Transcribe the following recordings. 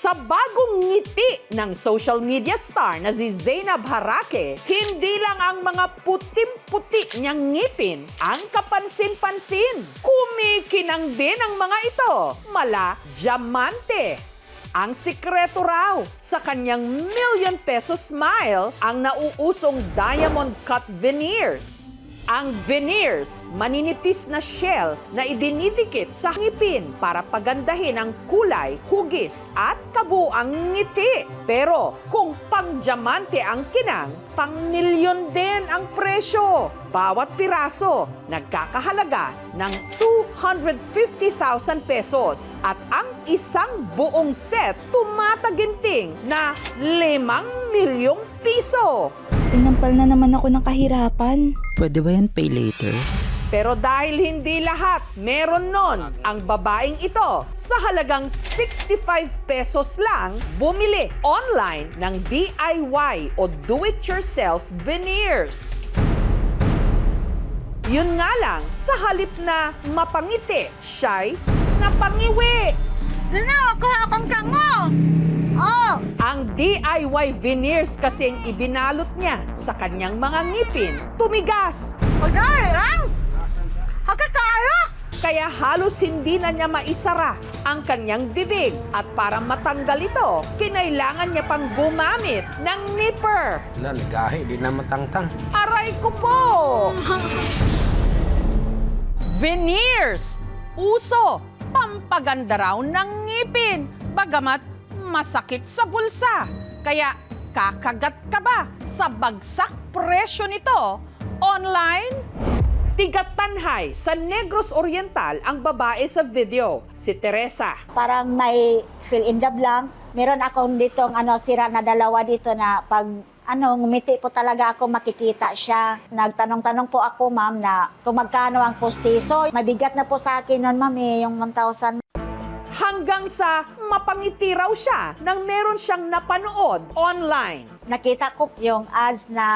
Sa bagong ngiti ng social media star na si Zainab Harake, hindi lang ang mga putim-puti niyang ngipin ang kapansin-pansin. Kumikinang din ang mga ito, mala diamante. Ang sikreto raw sa kanyang ₱1,000,000 smile ang nauusong diamond cut veneers. Ang veneers, maninipis na shell na idinidikit sa ngipin para pagandahin ang kulay, hugis at kabuang ngiti. Pero kung pang-diamante ang kinang, pang-milyon din ang presyo. Bawat piraso nagkakahalaga ng ₱250,000 at ang isang buong set tumataginting na ₱5,000,000. Sinampal na naman ako ng kahirapan. Pwede ba yan pay later? Pero dahil hindi lahat meron nun, ang babaeng ito sa halagang ₱65 lang bumili online ng DIY o do-it-yourself veneers. Yun nga lang, sa halip na mapangiti, siya'y napangiwi. Ginawa ko akong tango! Oh! Ang DIY veneers kasing ibinalot niya sa kanyang mga ngipin, tumigas. Pagdari lang! Hagkat kayo! Kaya halos hindi na niya maisara ang kanyang bibig at para matanggal ito, kinailangan niya pang gumamit ng nipper. Gahi, di na matangtang. Aray ko po! Veneers! Uso! Pampaganda raw ng ngipin, bagamat masakit sa bulsa. Kaya kakagat ka ba sa bagsak presyo nito? Online? Tigatanhay sa Negros Oriental ang babae sa video, si Teresa. Parang may fill in the blanks. Meron akong ditong sira na dalawa dito na pag ngumiti po talaga ako, makikita siya. Nagtanong-tanong po ako, ma'am, na kung magkano ang postiso. Mabigat na po sa akin nun, ma'am, yung 1,000. Hanggang sa mapangiti raw siya nang meron siyang napanood online. Nakita ko yung ads na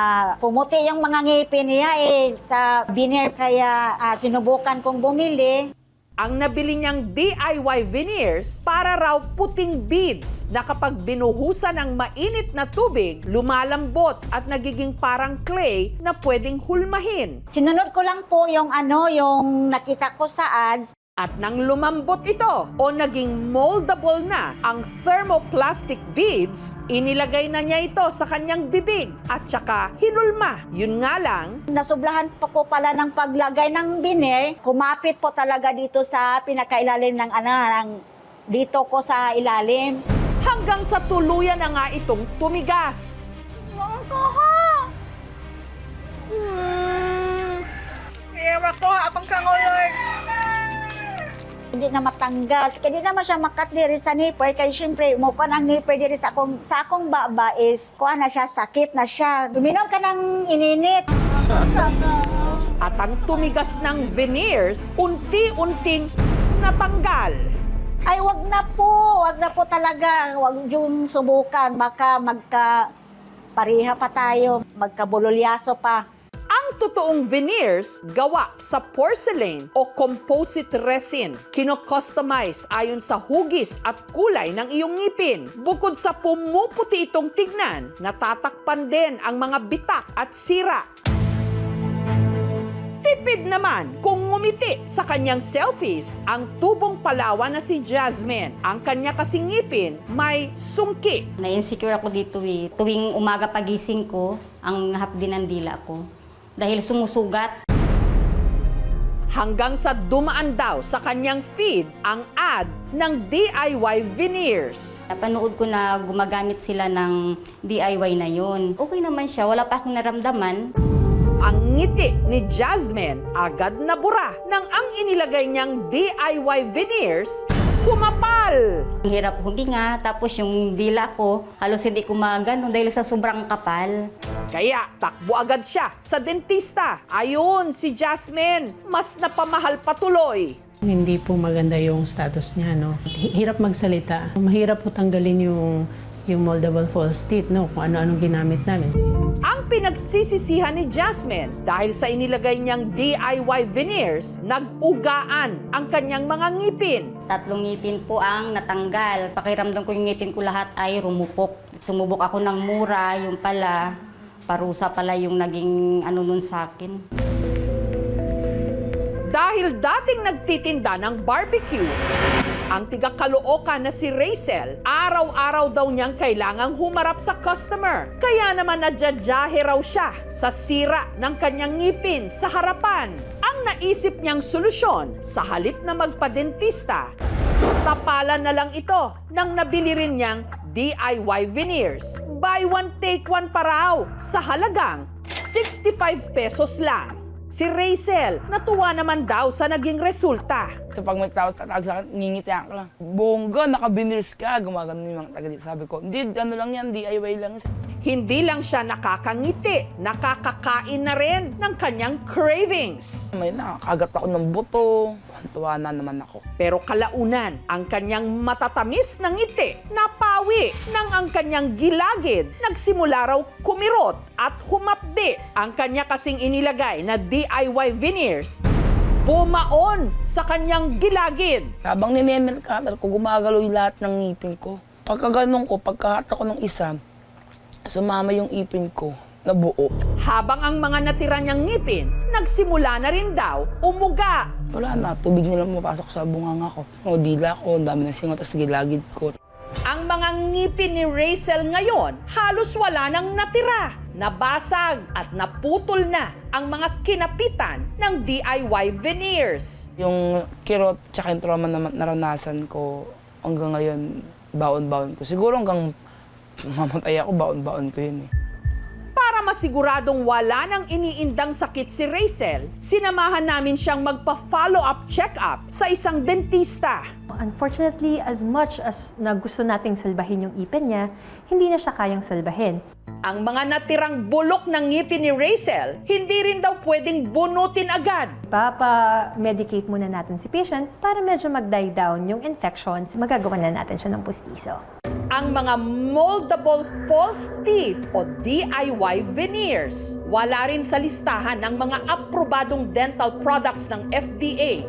pumuti yung mga ngipin niya sa veneer, kaya sinubukan kong bumili. Ang nabili niyang DIY veneers para raw puting beads na kapag binuhusan ng mainit na tubig, lumalambot at nagiging parang clay na pwedeng hulmahin. Sinunod ko lang po yung yung nakita ko sa ads. At nang lumambot ito o naging moldable na ang thermoplastic beads, inilagay na niya ito sa kanyang bibig at saka hinulma. Yun nga lang, Nasublahan po ko pala ng paglagay ng veneer. Kumapit po talaga dito sa pinakailalim ng dito ko sa ilalim. hanggang sa tuluyan na nga itong tumigas. Ewan ko, akong kangolord. Hindi na matanggal. Kaya di naman siya makat diri sa nipper. Kaya syempre, mupan ang nipper diri sa akong baba is, kuha na siya, sakit na siya. Uminom ka ng ininit. At ang tumigas ng veneers, unti-unting natanggal. Ay, wag na po talaga. Wag yung subukan. Baka magka-pariha pa tayo. Magkabulolyaso pa. Ang totoong veneers, gawa sa porcelain o composite resin. Kino-customize ayon sa hugis at kulay ng iyong ngipin. Bukod sa pumuputi itong tignan, natatakpan din ang mga bitak at sira. Tipid naman kung ngumiti sa kanyang selfies ang tubong Palawan na si Jasmine. Ang kanya kasing ngipin may sungki. Na-insecure ako dito Tuwing umaga pagising ko, ang hapdi ng dila ko. Dahil sumusugat. Hanggang sa dumaan daw sa kanyang feed ang ad ng DIY veneers. Napanood ko na gumagamit sila ng DIY na yun. Okay naman siya, wala pa akong naramdaman. Ang ngiti ni Jasmine agad nabura nang ang inilagay niyang DIY veneers kumapal. Ang hirap huminga, tapos yung dila ko, halos hindi ko magano dahil sa sobrang kapal. Kaya takbo agad siya sa dentista. Ayun, si Jasmine, mas napamahal patuloy. Hindi po maganda yung status niya, no? Hirap magsalita. Mahirap po tanggalin yung moldable false teeth, no? Kung ano-anong ginamit namin. Ang Ang pinagsisisihan ni Jasmine dahil sa inilagay niyang DIY veneers, nag-ugaan ang kanyang mga ngipin. 3 ngipin po ang natanggal. Pakiramdam ko yung ngipin ko lahat ay rumupok. Sumubok ako ng mura, yung pala, parusa pala yung naging nun sa akin. Dahil dating nagtitinda ng barbecue, ang tiga-Caloocan na si Rachel, araw-araw daw niyang kailangang humarap sa customer. Kaya naman nadjadyahe raw siya sa sira ng kanyang ngipin sa harapan. Ang naisip niyang solusyon, sa halip na magpa-dentista, tapalan na lang ito nang nabili rin niyang DIY veneers. Buy one, take one pa raw sa halagang 65 pesos lang. Si Rachel, natuwa naman daw sa naging resulta. So pag may tao sa akin, ngingitihan ko lang. Bongga, naka-veneers ka. Gumagano yung mga taga dito. Sabi ko, hindi, ano lang yan, DIY lang. Hindi lang siya nakakangiti, nakakakain na rin ng kanyang cravings. May nakakagat ako ng buto. Tuwa na naman ako. Pero kalaunan, ang kanyang matatamis na ngiti napawi nang ang kanyang gilagid nagsimula raw kumirot at humapdi. Ang kanya kasing inilagay na DIY veneers bumaon sa kanyang gilagid. Habang ninemel cutter ko, gumagalaw yung lahat ng ngipin ko. Pagka ganun ko, pagkahat ako ng isa, sumama yung ipin ko na buo. Habang ang mga natira niyang ngipin, nagsimula na rin daw umuga. Wala na, tubig na lang mapasok sa bunganga ko. O dila ko, dami na singot, tas gilagid ko. Ang mga ngipin ni Rachel ngayon, halos wala nang natira. Nabasag at naputol na ang mga kinapitan ng DIY veneers. Yung kirot tsaka yung trauma na naranasan ko hanggang ngayon, baon-baon ko. Siguro hanggang mamatay ako, baon-baon ko yun eh. Para masiguradong wala nang iniindang sakit si Rachel, sinamahan namin siyang magpa-follow-up check-up sa isang dentista. Unfortunately, as much as na gusto nating salbahin yung ipin niya, hindi na siya kayang salbahin. Ang mga natirang bulok ng ngipin ni Rachel, hindi rin daw pwedeng bunutin agad. Papa-medicate muna natin si patient para medyo mag-die down yung infections. Magagawa na natin siya ng pustiso. Ang mga moldable false teeth o DIY veneers, wala rin sa listahan ng mga aprobadong dental products ng FDA.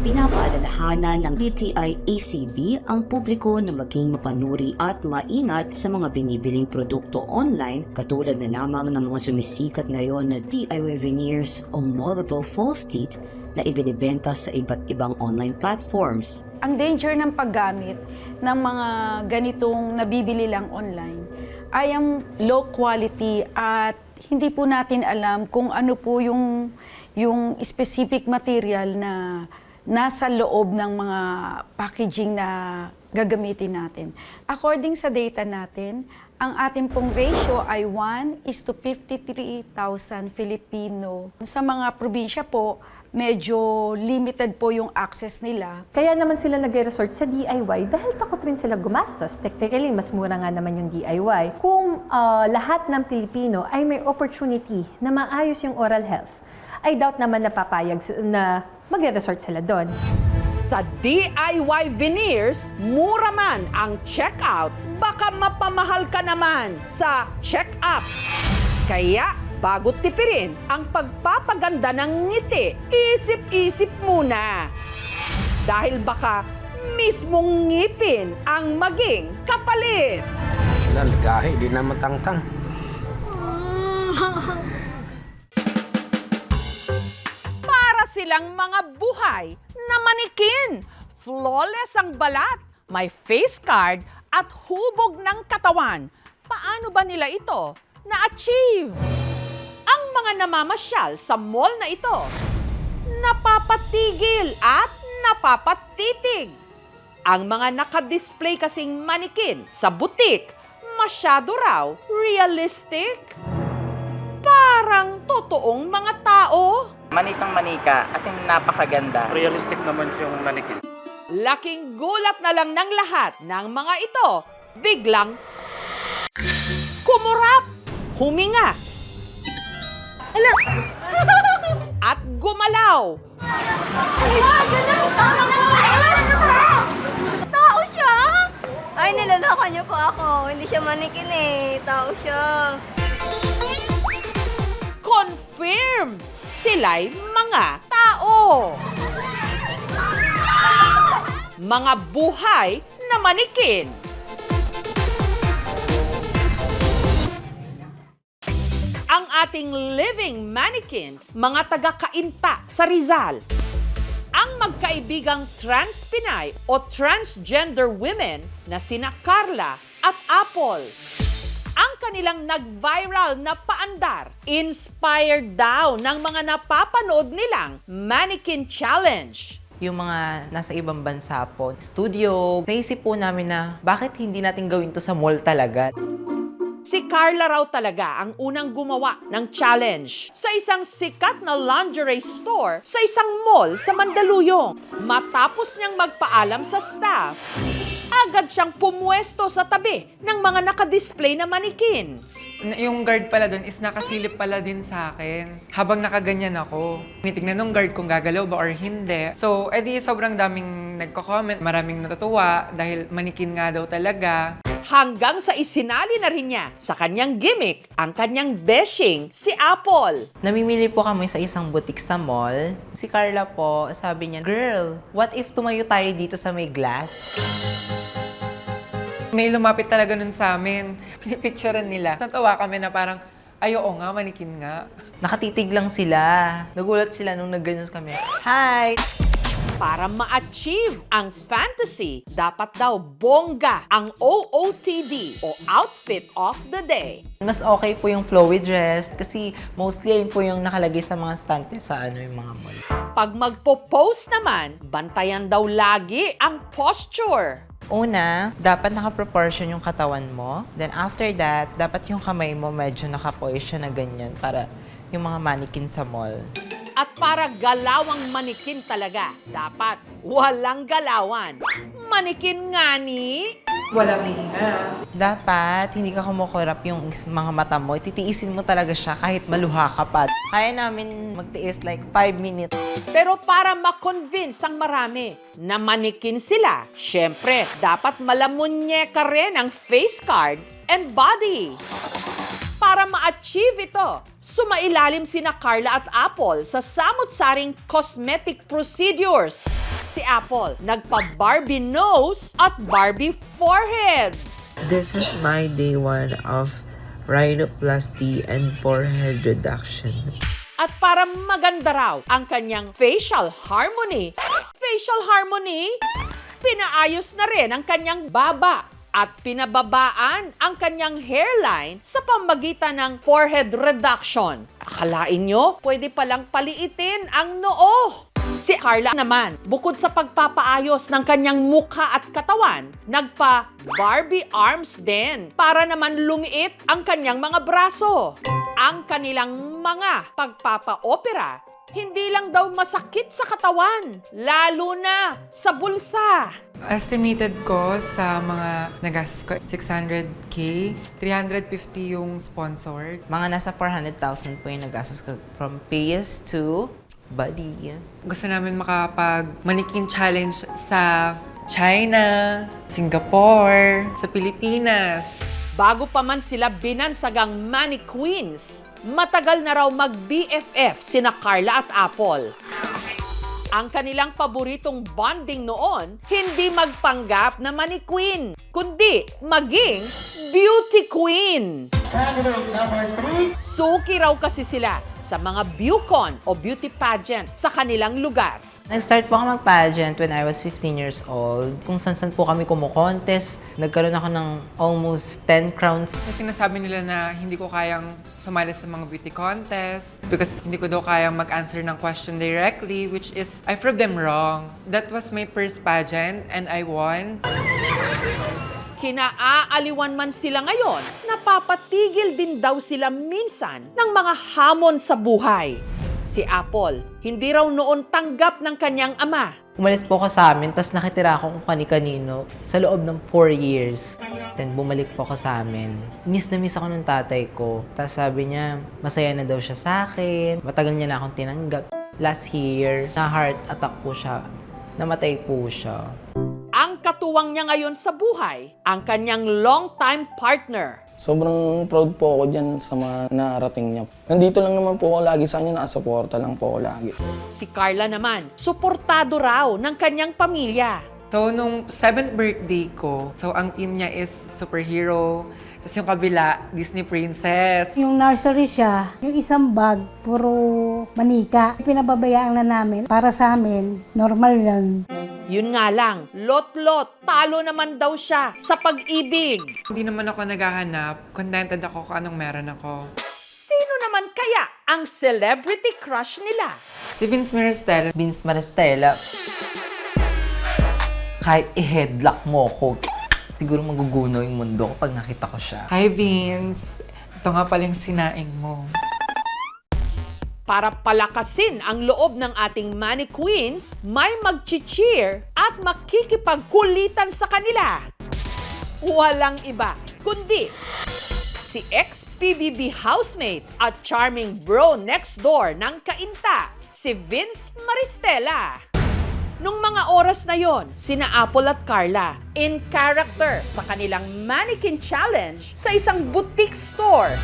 Pinapaalalahanan ng DTI-ACB ang publiko na maging mapanuri at maingat sa mga binibiling produkto online katulad na lamang ng mga sumisikat ngayon na DIY veneers o moldable false teeth na ibinibenta sa iba't ibang online platforms. Ang danger ng paggamit ng mga ganitong nabibili lang online ay ang low quality at hindi po natin alam kung ano po yung specific material na nasa loob ng mga packaging na gagamitin natin. According sa data natin, ang ating pong ratio ay 1:53,000 Filipino. Sa mga probinsya po, medyo limited po yung access nila. Kaya naman sila nag-resort sa DIY dahil takot rin sila gumastos. Technically, mas mura nga naman yung DIY. Kung lahat ng Pilipino ay may opportunity na maayos yung oral health, I doubt naman na papayag na mag-resort sila doon. Sa DIY veneers, mura man ang check-out, baka mapamahal ka naman sa check-up. Kaya, bago tipirin ang pagpapaganda ng ngiti, isip-isip muna. Dahil baka mismong ngipin ang maging kapalit. Nalgahi, di na matangtang. Para silang mga buhay na manikin. Flawless ang balat, may face card at hubog ng katawan. Paano ba nila ito na-achieve? Ang mga namamasyal sa mall na ito, napapatigil at napapatitig. Ang mga nakadisplay kasing manikin sa butik, masyado raw realistic. Parang totoong mga tao. Manikang manika, kasi napakaganda. Realistic naman yung manikin. Laking gulat na lang ng lahat ng mga ito. Biglang kumurap, huminga, at gumalaw. Tao siya? Ay, nilaloko niyo po ako. Hindi siya manikin eh. Tao siya. confirm, sila'y mga tao. Mga buhay na manikin. Ang ating living mannequins, mga taga-Kainta sa Rizal. Ang magkaibigang trans-Pinay o transgender women na sina Carla at Apple. Ang kanilang nag-viral na paandar, inspired daw ng mga napapanood nilang Mannequin Challenge. Yung mga nasa ibang bansa po, studio, naisip po namin na bakit hindi natin gawin to sa mall talaga. Si Carla raw talaga ang unang gumawa ng challenge sa isang sikat na lingerie store sa isang mall sa Mandaluyong. Matapos niyang magpaalam sa staff, agad siyang pumwesto sa tabi ng mga nakadisplay na manikin. Yung guard pala doon is nakasilip pala din sa akin habang nakaganyan ako. Tinitignan ng guard kung gagalaw ba or hindi. So, edi sobrang daming nagko-comment, maraming natutuwa dahil manikin nga daw talaga. Hanggang sa isinali na rin niya sa kanyang gimmick ang kanyang beshing, si Apple. Namimili po kami sa isang boutique sa mall. Si Carla po, sabi niya, "Girl, what if tumayo tayo dito sa may glass?" May lumapit talaga nun sa amin. Pinipicturean nila. Natawa kami na parang, ay oo nga, manikin nga. Nakatitig lang sila. Nagulat sila nung nagganyan kami. Hi! Para ma-achieve ang fantasy, dapat daw bongga ang OOTD o Outfit of the Day. Mas okay po yung flowy dress kasi mostly yun po yung nakalagay sa mga stante sa yung mga malls. Pag magpo-post naman, bantayan daw lagi ang posture. Una, dapat naka-proportion yung katawan mo. Then after that, dapat yung kamay mo medyo naka-poise siya na ganyan para yung mga mannequin sa mall. At para galawang manikin talaga, dapat walang galawan. Manikin nga ni... Walang hihinga. Dapat, hindi ka kumukurap yung mga mata mo. Titiisin mo talaga siya kahit maluha ka pa. Kaya namin magtiis like 5 minutes. Pero para ma-convince ang marami na manikin sila, syempre, dapat malamunye ka rin ang face card and body. Para ma-achieve ito, sumailalim sina Carla at Apple sa samut-saring cosmetic procedures. Si Apple, nagpa-Barbie nose at Barbie forehead. This is my day 1 of rhinoplasty and forehead reduction. At para maganda raw ang kanyang facial harmony, pinaayos na rin ang kanyang baba at pinababaan ang kanyang hairline sa pamagitan ng forehead reduction. Akalain nyo, pwede palang paliitin ang noo. Si Carla naman, bukod sa pagpapaayos ng kanyang mukha at katawan, nagpa-Barbie arms din para naman lumiit ang kanyang mga braso. Ang kanilang mga pagpapa-opera, hindi lang daw masakit sa katawan, lalo na sa bulsa. Estimated ko sa mga nagastos ko, 600K, 350 yung sponsored. Mga nasa 400,000 po yung nagastos ko from face to body. Gusto namin makapag-manikin challenge sa China, Singapore, sa Pilipinas. Bago pa man sila binansagang mannequins, matagal na raw mag-BFF sina Carla at Apple. Ang kanilang paboritong bonding noon, hindi magpanggap na mannequin, kundi maging beauty queen. Suki raw kasi sila sa mga beaucon o beauty pageant sa kanilang lugar. Nag-start po ako mag-pageant when I was 15 years old. Kung saan-saan po kami kumukontest. Nagkaroon ako ng almost 10 crowns. Kasi sinasabi nila na hindi ko kayang sumali sa mga beauty contest because hindi ko daw kayang mag-answer ng question directly, which is, I proved them wrong. That was my first pageant and I won. Kinaaaliwan man sila ngayon, napapatigil din daw sila minsan ng mga hamon sa buhay. Si Apple, hindi raw noon tanggap ng kanyang ama. Umalis po ako sa amin, tapos nakitira ako kung kani-kanino sa loob ng 4 years. Then bumalik po ako sa amin. Miss na miss ako ng tatay ko. Tapos sabi niya, masaya na daw siya sa akin. Matagal niya na akong tinanggap. Last year, na-heart attack po siya. Namatay po siya. Ang katuwang niya ngayon sa buhay, ang kanyang long-time partner. Sobrang proud po ako dyan sa mga narating niya. Nandito lang naman po ako lagi sa kanya, nakasuporta lang po ako lagi. Si Carla naman, suportado raw ng kanyang pamilya. So, nung 7th birthday ko, so ang team niya is superhero, tapos yung kabila, Disney princess. Yung nursery siya, yung isang bag, puro manika. Pinababayaan na namin. Para sa amin, normal yan. Yun nga lang, lot-lot, talo naman daw siya sa pag-ibig. Hindi naman ako naghahanap, contented ako kung anong meron ako. Sino naman kaya ang celebrity crush nila? Si Vince Maristella. Vince Maristella, kahit i-headlock mo ko, siguro magugunaw yung mundo ko pag nakita ko siya. Hi Vince, ito nga pala yung sinaing mo. Para palakasin ang loob ng ating mannequins, may mag-cheer at makikipagkulitan sa kanila. Walang iba, kundi si ex-PBB housemate at charming bro next door ng Kainta, si Vince Maristella. Nung mga oras na yon, sina Apple at Carla, in character sa kanilang mannequin challenge sa isang boutique store.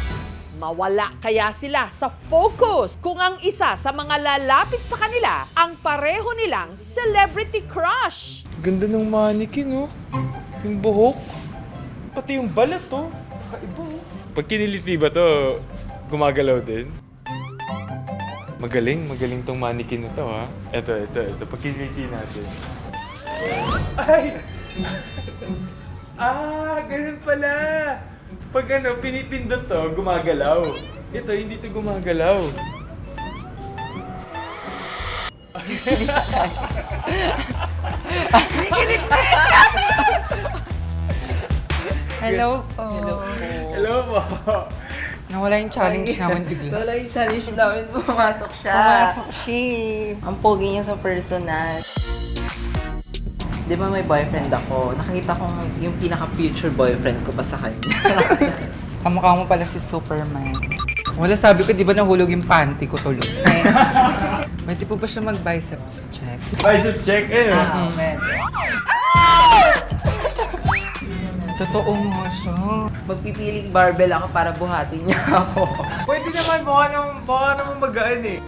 Mawala kaya sila sa focus kung ang isa sa mga lalapit sa kanila ang pareho nilang celebrity crush. Ganda ng mannequin, oh. Yung buhok. Pati yung balat, oh. Kakaiba, oh. Pag kiniliti ba to, gumagalaw din? Magaling tong mannequin na to, ha? Ito. Pag kiniliti natin. Ay! Ganun pala! Pag pinipindot to, gumagalaw. Ito, hindi to gumagalaw. Hello po. Hello po. Nawala yung challenge namin bigla. Nawala yung challenge namin, pumasok siya. Pumasok siya. Ang pogi niya sa personal. Di ba may boyfriend ako? Nakita ko yung pinaka-future boyfriend ko pa sa kanya. Kamukha mo pala si Superman. Wala, sabi ko, di ba nahulog yung panty ko tuloy? Pwede po ba siya mag-biceps check? Biceps check, eh. Totoo mo siya. Magpipiling barbell ako para buhatin niya ako. Pwede naman, baka naman magaan, eh.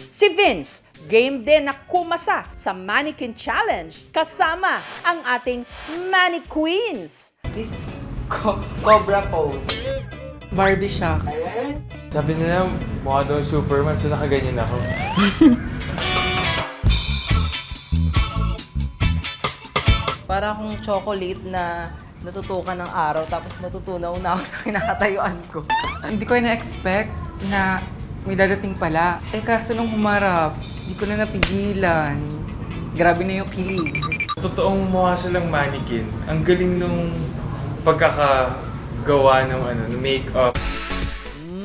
Si Vince, game din na kumasa sa mannequin challenge kasama ang ating mannequins. This is Cobra pose. Barbie siya. Sabi nila, mukha daw Superman, so nakaganyan ako. Para akong chocolate na natutukan ng araw tapos matutunaw na ako sa kinakatayuan ko. Hindi ko na-expect na may dadating pala. Kaso nung humarap, hindi ko na napigilan. Grabe na yung kilig. Totoong mukha silang mannequin. Ang galing nung pagkakagawa ng make-up.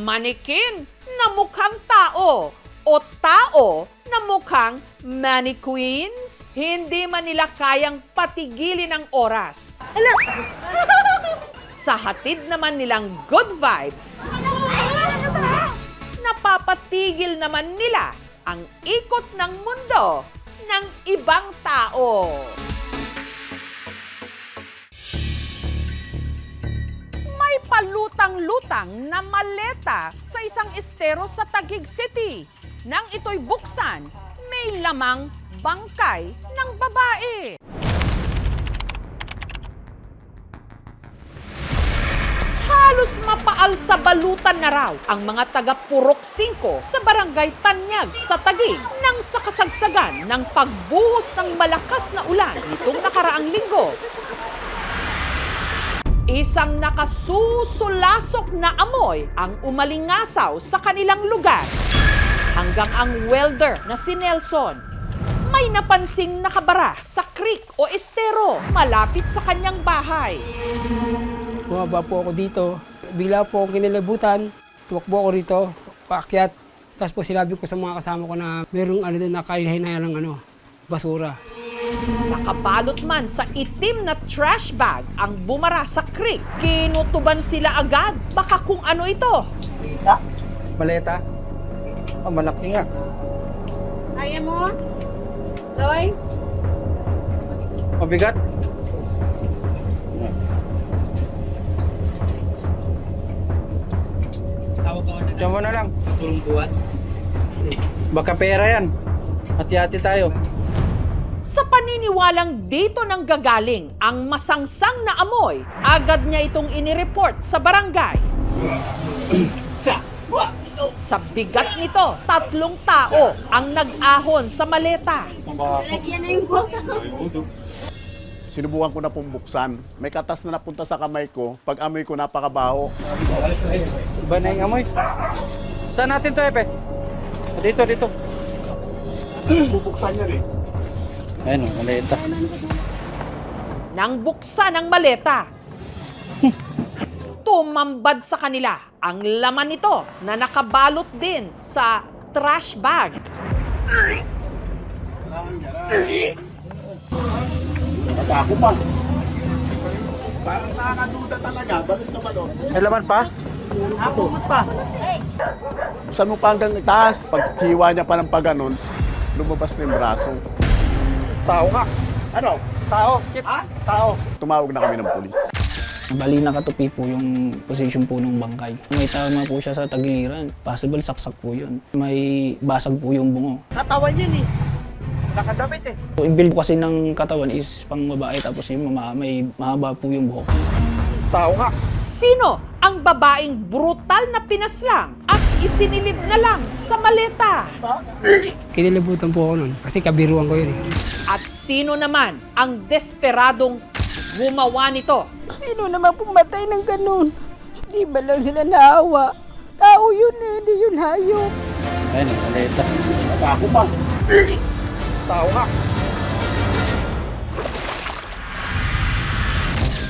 Mannequin na mukhang tao o tao na mukhang mannequins. Hindi man nila kayang patigilin ang oras. Sa hatid naman nilang good vibes, napapatigil naman nila ang ikot ng mundo ng ibang tao. May palutang-lutang na maleta sa isang estero sa Taguig City. Nang ito'y buksan, may lamang bangkay ng babae. Halos mapaal sa balutan na raw ang mga taga Purok 5 sa barangay Tanyag sa Taguig nang sa kasagsagan ng pagbuhos ng malakas na ulan nitong nakaraang linggo. Isang nakasusulasok na amoy ang umalingasaw sa kanilang lugar. Hanggang ang welder na si Nelson may napansing nakabara sa creek o estero malapit sa kanyang bahay. Bumaba po ako dito. Bigla po ako kinilabutan. Tumakbo ako rito, paakyat. Tapos po sinabi ko sa mga kasama ko na mayroong doon na kainahinaya ng basura. Nakabalot man sa itim na trash bag ang bumara sa creek. Kinutuban sila agad. Baka kung ano ito. Maleta? Malaki nga. Kaya mo? Loy? Mabigat? Diyan mo na lang. Baka pera yan. Hati-hati tayo. Sa paniniwalang dito nang gagaling ang masangsang na amoy, agad niya itong inireport sa barangay. Sa bigat nito, 3 tao ang nag-ahon sa maleta. Sinubukan ko na pong buksan. May katas na napunta sa kamay ko. Pag amoy ko, napakabaho. Iba na yung amoy. Saan natin to, Epe? Dito. Bubuksan yan eh. Ayun, maleta. Nang buksan ang maleta, tumambad sa kanila ang laman nito na nakabalot din sa trash bag. Masako pa. Parang nakakaduda talaga. Balik na ba doon? May laman pa? Ako pa. Buksan mo pa hanggang itaas. Pag hiwa niya pa ng paganon, lumabas na yung braso. Tao nga. Ano? Tao. Ha? Tao. Tumawag na kami ng polis. Bali nakatupi po yung position po ng bangkay. May tama po siya sa tagiliran. Possible saksak po yun. May basag po yung bungo. Katawan yun eh. Nakadamit eh. So, yung build kasi ng katawan is pang babae tapos yung may mahaba po yung buhok. Tao nga. Sino ang babaeng brutal na pinaslang at isinilid na lang sa maleta? Kinilibutan po ako nun kasi kabiruan ko yun eh. At sino naman ang desperadong gumawa nito? Sino naman pumatay ng ganun? Di ba lang sila naawa? Tao yun eh, hindi yun hayop. Ayun, maleta. Masako pa. Tao nga.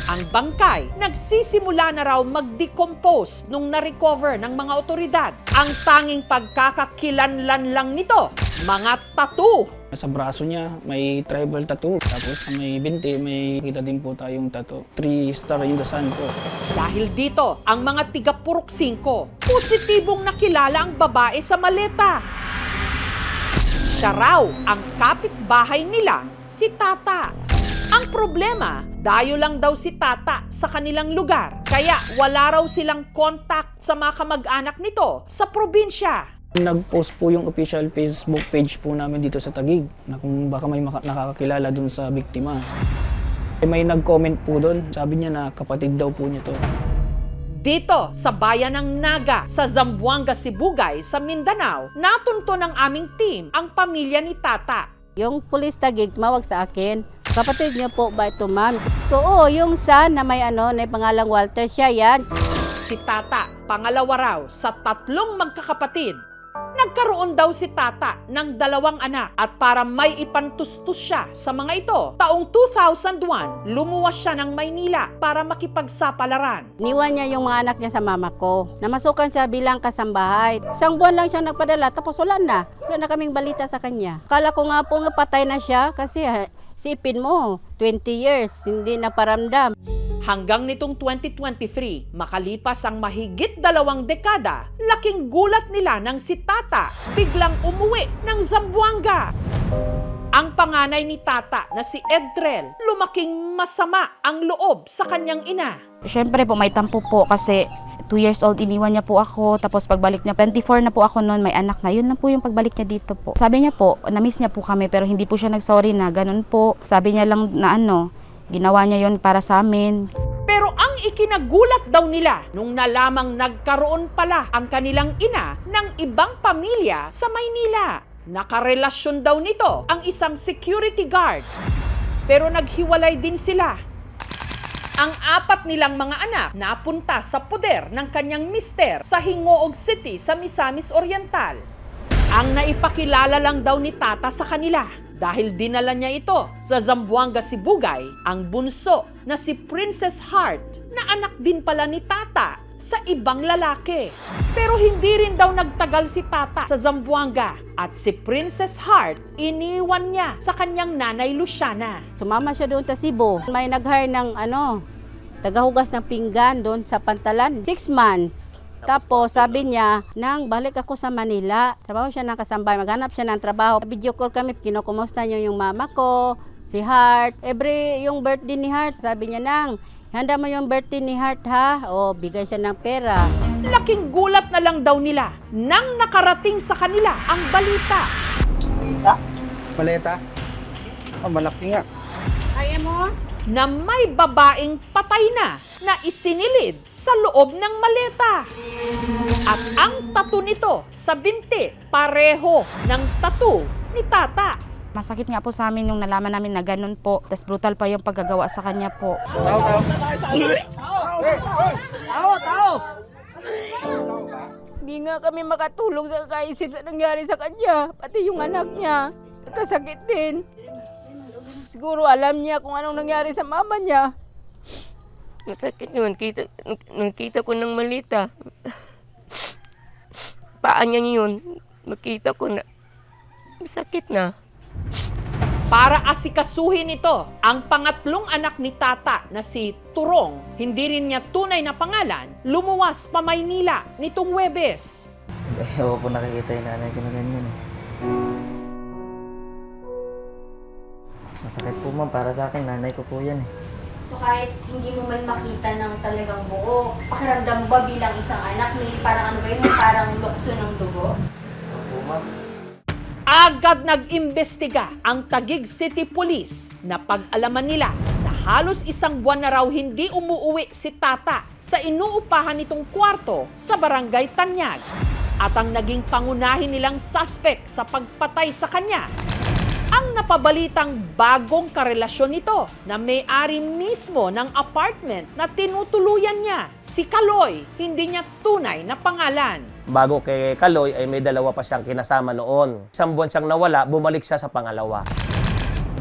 Ang bangkay nagsisimula na raw mag-decompose nung na-recover ng mga otoridad. Ang tanging pagkakakilanlan lang nito, mga tattoo. Sa braso niya may tribal tattoo. Tapos sa may binti may kita din po tayong tattoo. 3 star in the sun po. Dahil dito, ang mga tiga Purok 5, positibong nakilala ang babae sa maleta. Siya raw ang kapitbahay nila, si Tata. Ang problema, dayo lang daw si Tata sa kanilang lugar. Kaya wala raw silang contact sa mga kamag-anak nito sa probinsya. Nag-post po yung official Facebook page po namin dito sa Taguig na kung baka may nakakakilala dun sa biktima. May nag-comment po dun, sabi niya na kapatid daw po niya to. Dito sa bayan ng Naga sa Zamboanga, Sibugay sa Mindanao, natunto ng aming team ang pamilya ni Tata. Yung pulis Taguig mawag sa akin, kapatid niyo po ba ito, ma'am? Oo, yung son na may na pangalang Walter, siya yan. Si Tata, pangalawa raw sa 3 magkakapatid. Nagkaroon daw si Tata ng 2 anak at para may ipantustus siya sa mga ito, taong 2001, lumuwas siya ng Maynila para makipagsapalaran. Niwan niya yung mga anak niya sa mama ko. Namasukan siya bilang kasambahay. 1 buwan lang siyang nagpadala tapos wala na. Wala na kaming balita sa kanya. Kala ko nga po patay na siya kasi sipin mo, 20 years, hindi na paramdam. Hanggang nitong 2023, makalipas ang mahigit 2 dekada, laking gulat nila nang si Tata biglang umuwi ng Zamboanga. Ang panganay ni Tata na si Edrel, lumaking masama ang loob sa kanyang ina. Siyempre po, may tampo po kasi 2 years old, iniwan niya po ako. Tapos pagbalik niya, 24 na po ako noon, may anak na. Yun lang po yung pagbalik niya dito po. Sabi niya po, na-miss niya po kami pero hindi po siya nag-sorry na ganun po. Sabi niya lang na ginawa niya yon para sa amin. Pero ang ikinagulat daw nila nung nalamang nagkaroon pala ang kanilang ina ng ibang pamilya sa Maynila. Nakarelasyon daw nito ang isang security guard. Pero naghiwalay din sila. Ang 4 nilang mga anak napunta sa poder ng kanyang mister sa Hingoog City sa Misamis Oriental. Ang naipakilala lang daw ni Tata sa kanila dahil dinala niya ito sa Zamboanga, Sibugay, ang bunso na si Princess Heart na anak din pala ni Tata sa ibang lalaki. Pero hindi rin daw nagtagal si Tata sa Zamboanga at si Princess Heart iniwan niya sa kanyang nanay Luciana. Sumama siya doon sa Cebu. May nag-hire ng tagahugas ng pinggan doon sa Pantalan. 6 months. Tapos sabi niya, nang balik ako sa Manila. Trabaho siya ng kasambahay, maghanap siya ng trabaho. Video call kami, kinukumusta niyo yung mama ko, si Heart. Every yung birthday ni Heart, sabi niya, nang, handa mo yung birthday ni Heart ha? O, bigay siya ng pera. Laking gulat na lang daw nila nang nakarating sa kanila ang balita. Maleta? Oh, malaki nga. Kaya mo? Na may babaeng patay na isinilid sa loob ng maleta. At ang tattoo nito sa binti, pareho ng tattoo ni Tata. Masakit nga po sa amin yung nalaman namin na ganun po. Tapos brutal pa yung paggagawa sa kanya po. Hindi nga kami makatulong sa kaisip sa nangyari sa kanya. Pati yung anak niya, nagkasakit din. Siguro alam niya kung anong nangyari sa mama niya. Masakit yun. Nakita ko ng malita. Paa niya yun. Makita ko na. Masakit na. Para asikasuhin ito, ang pangatlong anak ni Tata na si Turong, hindi rin niya tunay na pangalan, lumuwas pa Maynila nitong Huwebes. Ewan po nakikita yung nanay ko na ganyan. Masakit po ma'am, para sa akin, nanay ko po yan. So kahit hindi mo man makita ng talagang buo, pakiramdam ba bilang isang anak, may parang ano ba yun, parang lukso ng dugo? Opo ma'am. Agad nag-imbestiga ang Taguig City Police na pag-alaman nila na halos isang buwan na raw hindi umuuwi si Tata sa inuupahan nitong kwarto sa Barangay Tanyag. At ang naging pangunahin nilang suspect sa pagpatay sa kanya, ang napabalitang bagong karelasyon nito na may-ari mismo ng apartment na tinutuluyan niya, si Kaloy, hindi niya tunay na pangalan. Bago kay Kaloy ay may dalawa pa siyang kinasama noon. Isang buwan siyang nawala, bumalik siya sa pangalawa.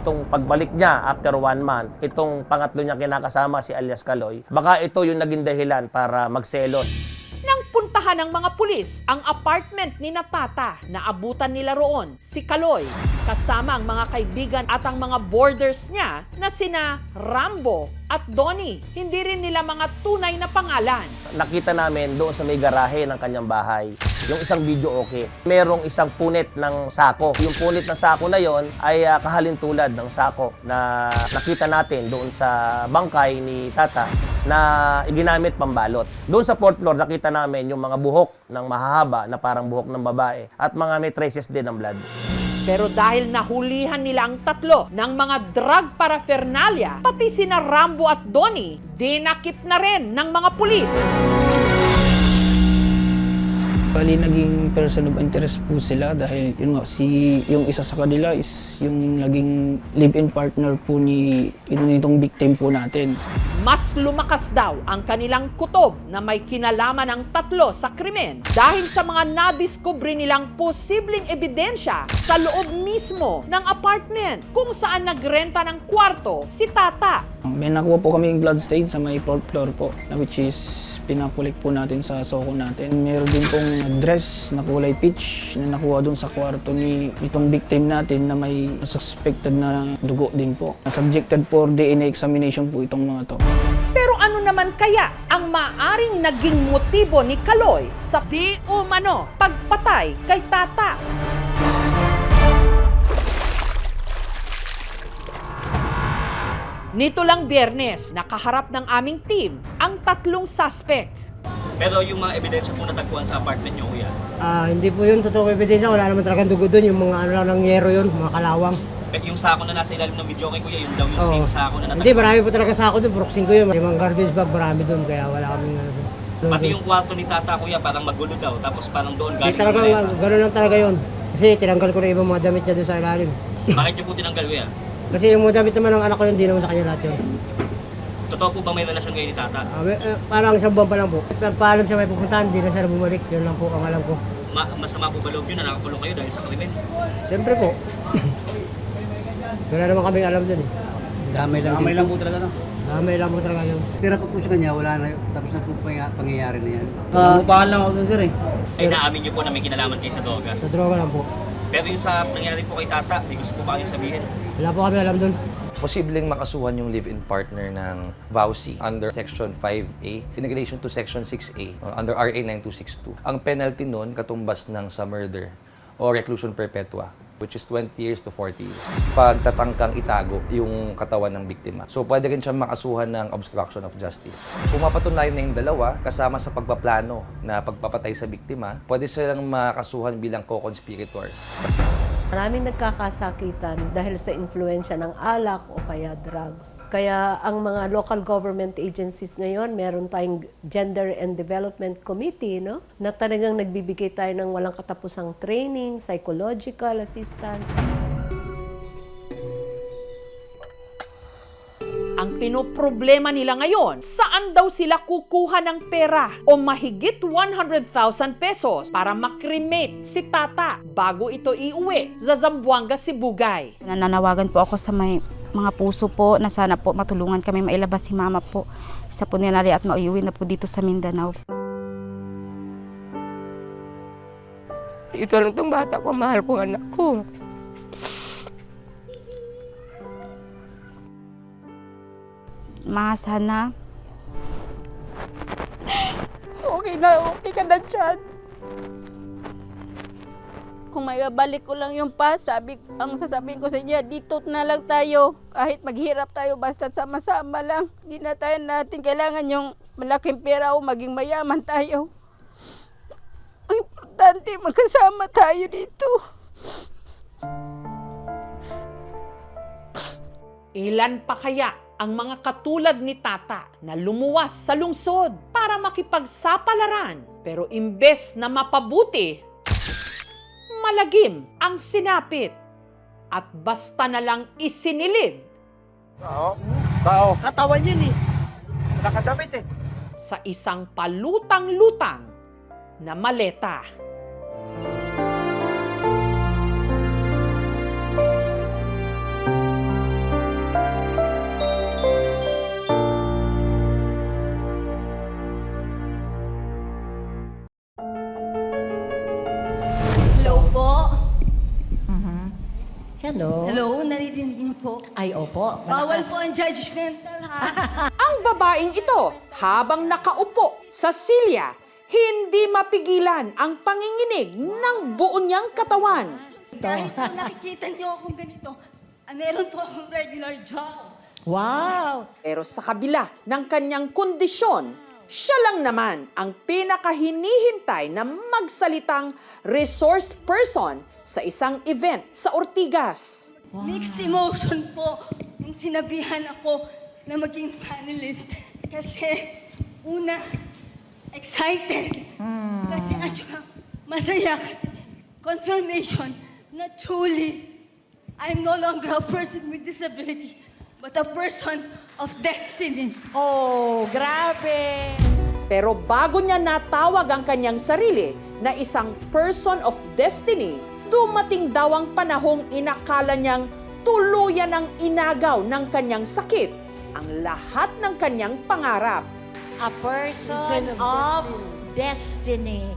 Itong pagbalik niya after 1 month, itong pangatlo niya kinakasama si alias Kaloy, baka ito yung naging dahilan para magselos. Nang puntahan ng mga pulis ang apartment ni Tata, naabutan nila roon si Kaloy, kasama ang mga kaibigan at ang mga boarders niya na sina Rambo at Donnie. Hindi rin nila mga tunay na pangalan. Nakita namin doon sa may garahe ng kanyang bahay, yung isang video okay. Merong isang punit ng sako. Yung punit ng sako na yon ay kahalintulad ng sako na nakita natin doon sa bangkay ni Tata na ginamit pambalot. Doon sa 4th floor, nakita namin yung mga buhok ng mahahaba na parang buhok ng babae at mga may traces din ng blood. Pero dahil nahulihan nila ang tatlo ng mga drug paraphernalia, pati sina Rambo at Donnie, dinakip na rin ng mga pulis. Bali, naging person of interest po sila dahil yun nga, yung isa sa kanila is yung naging live-in partner po nitong victim po natin. Mas lumakas daw ang kanilang kutob na may kinalaman ang tatlo sa krimen dahil sa mga nadiskubre nilang posibleng ebidensya sa loob mismo ng apartment kung saan nagrenta ng kwarto si Tata. May nakuha po kami yung bloodstain sa may 4th floor po, which is pinapulik po natin sa soko natin. Meron din pong dress na kulay peach na nakuha doon sa kwarto nitong victim natin na may suspected na dugo din po. Subjected for DNA examination po itong mga to. Pero ano naman kaya ang maaring naging motibo ni Kaloy sa di umano pagpatay kay Tata? Nito lang Biyernes, nakaharap ng aming team ang tatlong suspect. Pero yung mga ebidensya po natagpuan sa apartment niyo, kuya? Hindi po yun totoong ebidensya. Wala naman talagang dugo doon. Yung mga ano lang ng yero yun, mga kalawang. Yung sako na nasa ilalim ng video kay kuya, yun daw yung same sako na natagpuan? Hindi, marami po talaga sako doon. Proxing ko yun. Yung garbage bag, marami doon. Kaya wala kaming ano doon. Pati yung kwarto ni Tata, kuya, parang magulo daw. Tapos parang doon Hindi galing talaga, yung gano'n lang talaga yun. Kasi tinanggal ko na ibang mga damit niya doon sa ilalim. Bakit niyo po tinanggal, kuya? Kasi yung mga damit naman ng anak ko yun, hindi naman sa kanya lahat yun. Totoo po ba may relasyon kayo ni Tata? Parang isang buwan pa lang po. Nagpaalam siya may pupuntahan, hindi na siya bumalik. Yun lang po ang alam ko. Masama po ba loob yun na nakakulong kayo dahil sa krimen? Siyempre po. Wala naman kaming alam dun eh. Damay lang po talaga, no? Damay lang po talaga yun. Tira ko po sa kanya, wala na, tapos na po pangyayari na yan. Nangupahan lang ako dun, sir eh. Ay naamin niyo po na may kinalaman kayo sa droga? Sa droga lang po. Pero yung sa nangyari po kay Tata, may gusto po ba kayong sabihin? Wala po kami alam doon. Posibleng makasuhan yung live-in partner ng VAUSI under Section 5A in relation to Section 6A under RA 9262. Ang penalty nun katumbas ng sa murder o reclusion perpetua, which is 20 years to 40 years. Pagtatangkang itago yung katawan ng biktima. So pwede rin siya makasuhan ng obstruction of justice. Kung mapatunayan na yung dalawa, kasama sa pagpaplano na pagpapatay sa biktima, pwede silang makasuhan bilang co-conspirators. Maraming nagkakasakitan dahil sa influensya ng alak o kaya drugs. Kaya ang mga local government agencies ngayon, meron tayong Gender and Development Committee, no? Na talagang nagbibigay tayo ng walang katapusang training, psychological assistance. Ang pinoproblema nila ngayon, saan daw sila kukuha ng pera o mahigit 100,000 pesos para makremate si Tata bago ito iuwi sa Zamboanga, Sibugay. Nananawagan po ako sa may mga puso po na sana po matulungan kami mailabas si mama po sa Punerary at maiuwi na po dito sa Mindanao. Ito lang itong bata ko, mahal kong anak ko. Ma, sana. Okay ka na dyan. Kung may babalik ko lang yung pass, ang sasabihin ko sa inyo, dito na lang tayo. Kahit maghirap tayo, basta sama-sama lang. Hindi na tayo natin kailangan yung malaking pera o maging mayaman tayo. Ang importante, magkasama tayo dito. Ilan pa kaya ang mga katulad ni Tata na lumuwas sa lungsod para makipagsapalaran pero imbes na mapabuti, malagim ang sinapit at basta na lang isinilid. Tao. Katawan yun eh. Nakadamit eh. Sa isang palutang-lutang na maleta. Hello po. Hello. Hello, naririnig niyo po. Ay, opo. Bawal po ang judgmental, ha? Ang babaeng ito, habang nakaupo sa silya, hindi mapigilan ang panginginig ng buo niyang katawan. Kahit po nakikita niyo akong ganito, meron po akong regular job. Wow! Pero sa kabila ng kanyang kondisyon, siya lang naman ang pinakahinihintay na magsalitang resource person sa isang event sa Ortigas. Mixed emotion po nung sinabihan ako na maging panelist. Kasi, una, excited. Kasi at saka, masaya. Confirmation na truly, I'm no longer a person with disability, but a person of destiny. Oh, grabe! Pero bago niya natawag ang kanyang sarili na isang person of destiny, dumating daw ang panahong inakala niyang tuluyan ang inagaw ng kanyang sakit, ang lahat ng kanyang pangarap. A person of destiny.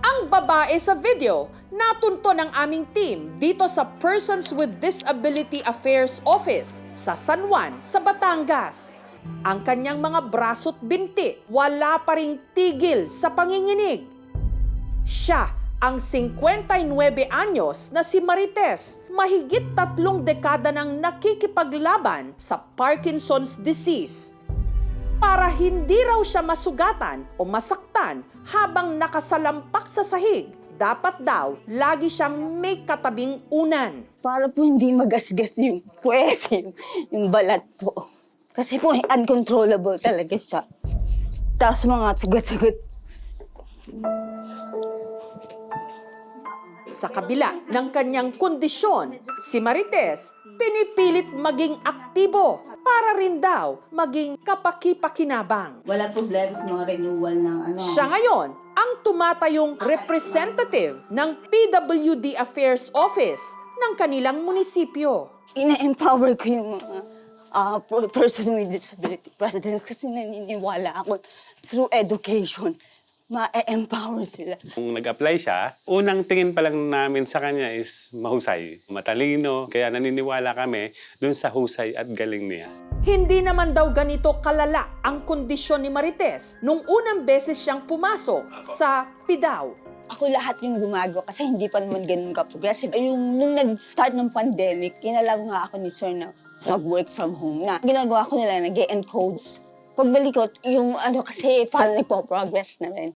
Ang babae sa video, natunto ng aming team dito sa Persons with Disability Affairs Office sa San Juan, sa Batangas. Ang kanyang mga braso't binti, wala pa ring tigil sa panginginig. Siya ang 59 anyos na si Marites, mahigit 3 dekada nang nakikipaglaban sa Parkinson's disease. Para hindi raw siya masugatan o masaktan habang nakasalampak sa sahig, dapat daw lagi siyang may katabing unan. Para po hindi magasgas yung puwet, yung balat po. Kasi po uncontrollable talaga siya. Tapos mga sugat-sugat. Sa kabila ng kanyang kondisyon, si Marites pinipilit maging aktibo para rin daw maging kapaki-pakinabang. Wala problema sa mga renewal ng ano. Siya ngayon ang tumatayong representative ng PWD Affairs Office ng kanilang munisipyo. Ina-empower ko yung mga person with disability presidents kasi naniniwala ako through education ma-empower sila. Kung nag-apply siya, unang tingin pa lang namin sa kanya is mahusay, matalino. Kaya naniniwala kami dun sa husay at galing niya. Hindi naman daw ganito kalala ang kondisyon ni Marites nung unang beses siyang pumasok sa PIDAW. Ako lahat yung gumagawa kasi hindi pa naman ganun ka-progressive. Nung nag-start ng pandemic, kinalaw nga ako ni Sir na mag-work from home na. Ginagawa ko nila, nag-encodes. Pagbalik ko, yung kasi parang nagpo-progress na rin.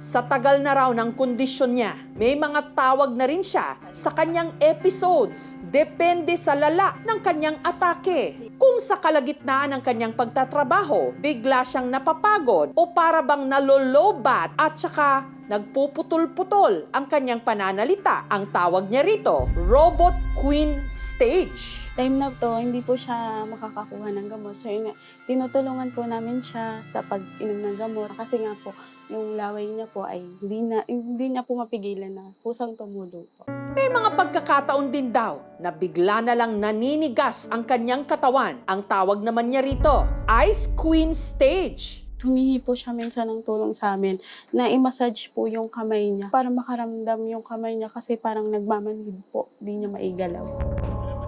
Sa tagal na raw ng kondisyon niya, may mga tawag na rin siya sa kanyang episodes. Depende sa lala ng kanyang atake. Kung sa kalagitnaan ng kanyang pagtatrabaho, bigla siyang napapagod o para bang nalolobat at saka nagpuputol-putol ang kanyang pananalita. Ang tawag niya rito, Robot Queen Stage. Time na to, hindi po siya makakakuha ng gamot. So yun nga, tinutulungan po namin siya sa pag-inom ng gamot. Kasi nga po, yung laway niya po ay hindi niya po mapigilan na kusang tumulo po. May mga pagkakataon din daw na bigla na lang naninigas ang kanyang katawan. Ang tawag naman niya rito, Ice Queen Stage. Humingi po siya minsan ng tulong sa amin na i-massage po yung kamay niya para makaramdam yung kamay niya kasi parang nagmamanhid po, hindi niya maigalaw.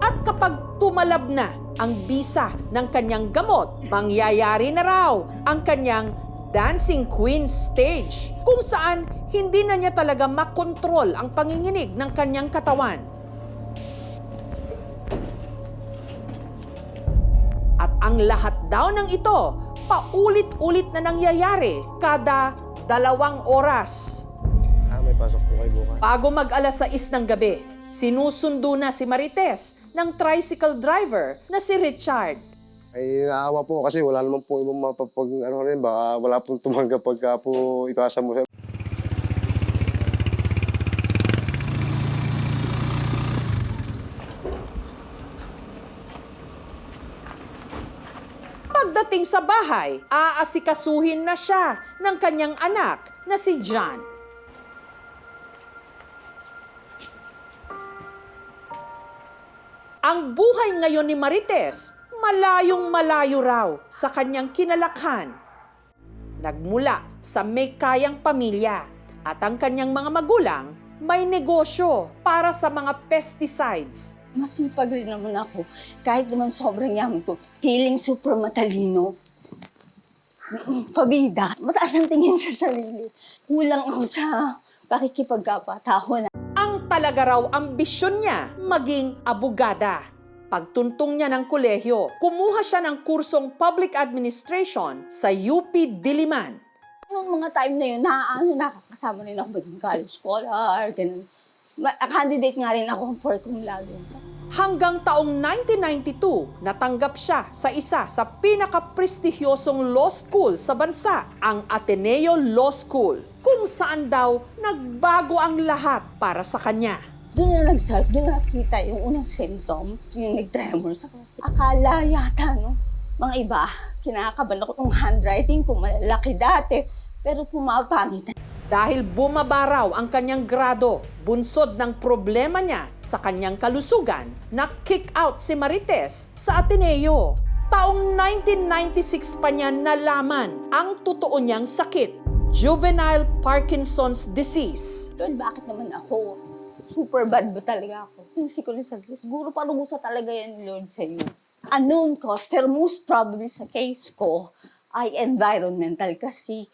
At kapag tumalab na ang bisa ng kanyang gamot, mangyayari na raw ang kanyang Dancing Queen Stage, kung saan hindi na niya talaga makontrol ang panginginig ng kanyang katawan. At ang lahat daw ng ito, paulit-ulit na nangyayari kada 2 oras. May pasok po kayo bukas. Bago mag-alas 6 ng gabi, sinusundo na si Marites ng tricycle driver na si Richard. Ay naawa po kasi wala naman po ibang baka wala pong tumanggap pagka po ipasa mo. Pagdating sa bahay, aasikasuhin na siya ng kanyang anak na si John. Ang buhay ngayon ni Marites, malayong-malayo raw sa kanyang kinalakhan. Nagmula sa may kayang pamilya at ang kanyang mga magulang may negosyo para sa mga pesticides. Masipag rin naman ako. Kahit naman sobrang yaman ko, feeling super matalino. Pabida. Mataas ang tingin sa sarili. Kulang ako sa pakikipagkapataho na. Ang talaga raw ambisyon niya maging abogada. Pagtuntong niya ng kolehiyo, kumuha siya ng kursong Public Administration sa UP Diliman. Noong mga time na yun, nakakasama rin ako maging college scholar, ganun. Candidate nga rin ako for cum laude. Hanggang taong 1992, natanggap siya sa isa sa pinaka-prestigyosong law school sa bansa, ang Ateneo Law School, kung saan daw nagbago ang lahat para sa kanya. Doon na nag-start, doon nakita yung unang symptom, yung nag-tremor sa akala yata, no? Mga iba, kinakaban ako ng handwriting ko, malalaki dati, pero pumapangit. Dahil bumaba raw ang kanyang grado, bunsod ng problema niya sa kanyang kalusugan, na-kick out si Marites sa Ateneo. Taong 1996 pa niya nalaman ang totoo niyang sakit, juvenile Parkinson's disease. Lord, bakit naman ako? Super bad ba talaga ako? Physically, siguro parusa talaga yan, Lord, sa iyo. Unknown cause, pero most probably sa case ko ay environmental kasi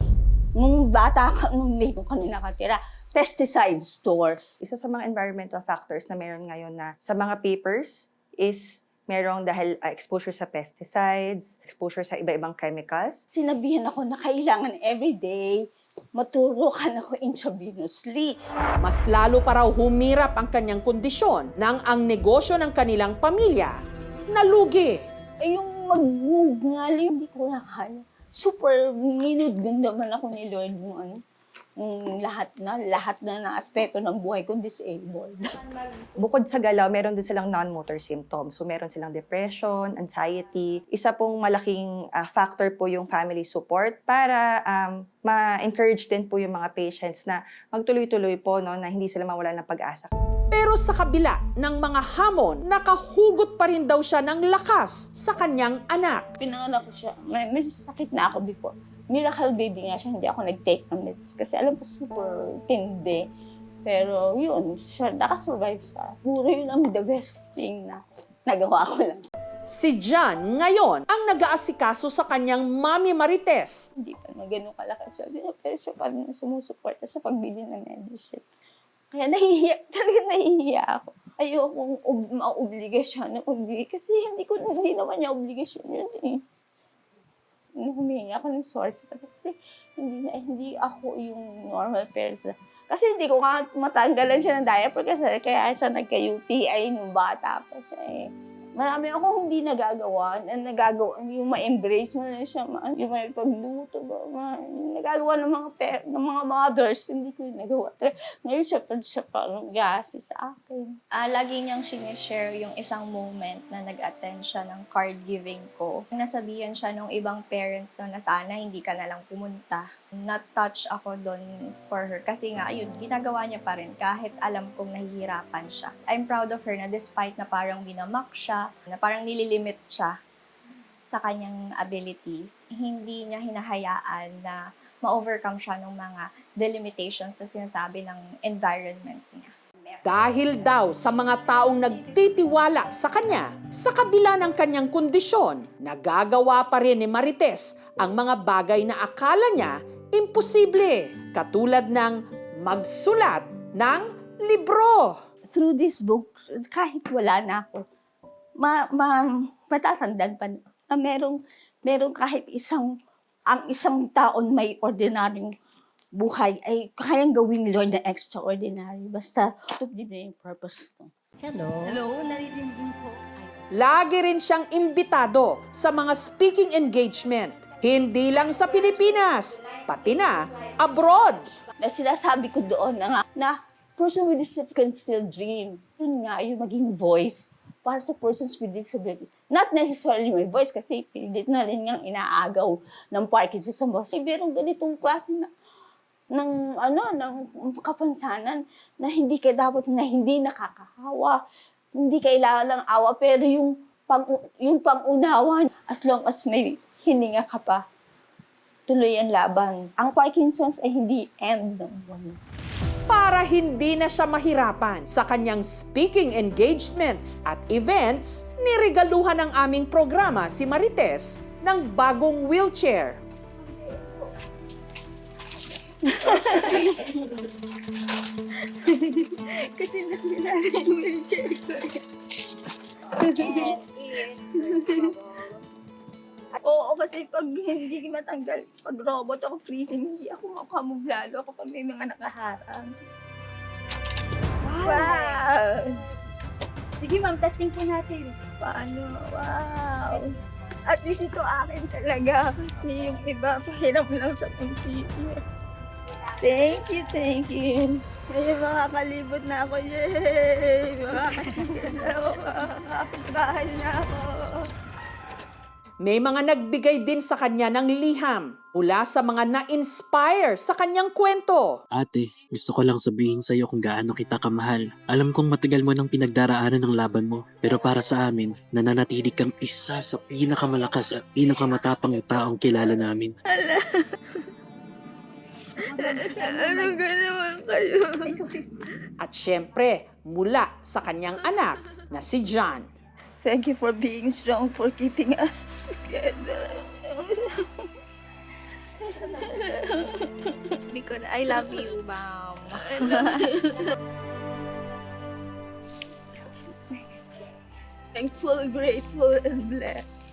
nung bata ka, nung may kami nakatira, pesticide store. Isa sa mga environmental factors na meron ngayon na sa mga papers is merong dahil exposure sa pesticides, exposure sa iba-ibang chemicals. Sinabihan ako na kailangan everyday maturukan ako intravenously. Mas lalo pa raw humirap ang kanyang kondisyon nang ang negosyo ng kanilang pamilya nalugi. Yung mag-move nga lang, hindi ko na kaya. Super ninudgan naman ako ni Lord yung lahat na na aspeto ng buhay ko disabled. Bukod sa galaw, meron din silang non-motor symptoms. So meron silang depression, anxiety. Isa pong malaking factor po yung family support para ma-encourage din po yung mga patients na magtuloy-tuloy po, no, na hindi sila mawala ng pag-asa. Pero sa kabila ng mga hamon, nakahugot pa rin daw siya ng lakas sa kanyang anak. Pinanganak ko siya. May sakit na ako before. miracle baby nga siya, hindi ako nag-take ng meds. Kasi alam ko super tindi. Pero yun, siya, nakasurvive siya. Puro yun ang the best thing na nagawa ko lang. Si John ngayon ang nag-aasikaso sa kanyang Mami Marites. Hindi pa na ganun kalakas siya. Pero siya pa rin sumusuporta sa pagbili ng medicine. Kaya talaga nahihiya ako. Ayokong ma-obligasyon na magbili. Kasi hindi naman niya obligasyon yun eh. Humingi ako ng source. Kasi hindi ako yung normal person. Kasi hindi ko nga matanggalan siya ng diaper kasi kaya siya nagka-UTI nung bata pa siya eh. Marami akong hindi nagagawa. Yung ma-embrace mo na siya, yung may pagluto ba, yung nagagawa ng mga mothers, hindi ko yung nagawa. Ngayon siya parang gasi sa akin. Lagi niyang sinishare yung isang moment na nag-attend siya ng card giving ko. Nasabihan siya ng ibang parents na sana hindi ka na lang pumunta. Na-touch ako doon for her kasi nga, yun, ginagawa niya pa rin kahit alam kong nahihirapan siya. I'm proud of her na despite na parang binamak siya, na parang nililimit siya sa kanyang abilities, hindi niya hinahayaan na ma-overcome siya ng mga delimitations na sinasabi ng environment niya. Dahil daw sa mga taong nagtitiwala sa kanya, sa kabila ng kanyang kondisyon, nagagawa pa rin ni Marites ang mga bagay na akala niya imposible, katulad ng magsulat ng libro. Through these books, kahit wala na ako, matatandaan pa na merong kahit ang isang taon may ordinaryong buhay ay kayang gawin ni Lord na extraordinary. Basta, tupdi na yung purpose ko. Hello. Hello, naririnig po. Lagi rin siyang imbitado sa mga speaking engagement. Hindi lang sa Pilipinas, pati na abroad. Na sinasabi ko doon na person with disability can still dream. Yun nga, yung maging voice para sa persons with disability. Not necessarily my voice kasi pilit na rin niyang inaagaw ng Parkinson's sa boss. Merong ganitong klase ng kapansanan na hindi dapat na hindi nakakahawa, hindi kailangan ng awa, pero yung pangunawa, as long as may hininga ka pa, tuloy ang laban. Ang Parkinson's ay hindi end ng buwan. Para hindi na siya mahirapan sa kanyang speaking engagements at events, niregaluhan ng aming programa si Marites ng bagong wheelchair. Kasi mas nilaga yung wheelchair ko. Oo, kasi pag hindi matanggal, pag robot ako freezing, hindi ako makamove lalo ako pag may mga nakaharang. Wow! Sige ma'am, testing po natin. Paano? Wow! At least ito akin talaga kasi yung iba, pahiram lang sa munisipyo. Thank you, thank you. Ngayon makakalibot na ako. Yay! Makakasagyan na ako. Makakapit-bahay na ako. May mga nagbigay din sa kanya ng liham mula sa mga na-inspire sa kanyang kwento. Ate, gusto ko lang sabihin sa iyo kung gaano kita kamahal. Alam kong matagal mo nang pinagdaraanan ng laban mo, pero para sa amin, nananatili kang isa sa pinakamalakas at pinakamatapang taong kilala namin. Ano ka naman kayo? At syempre, mula sa kanyang anak na si John. Thank you for being strong, for keeping us together. Because I love you, Mom. I love you. Thankful, grateful, and blessed.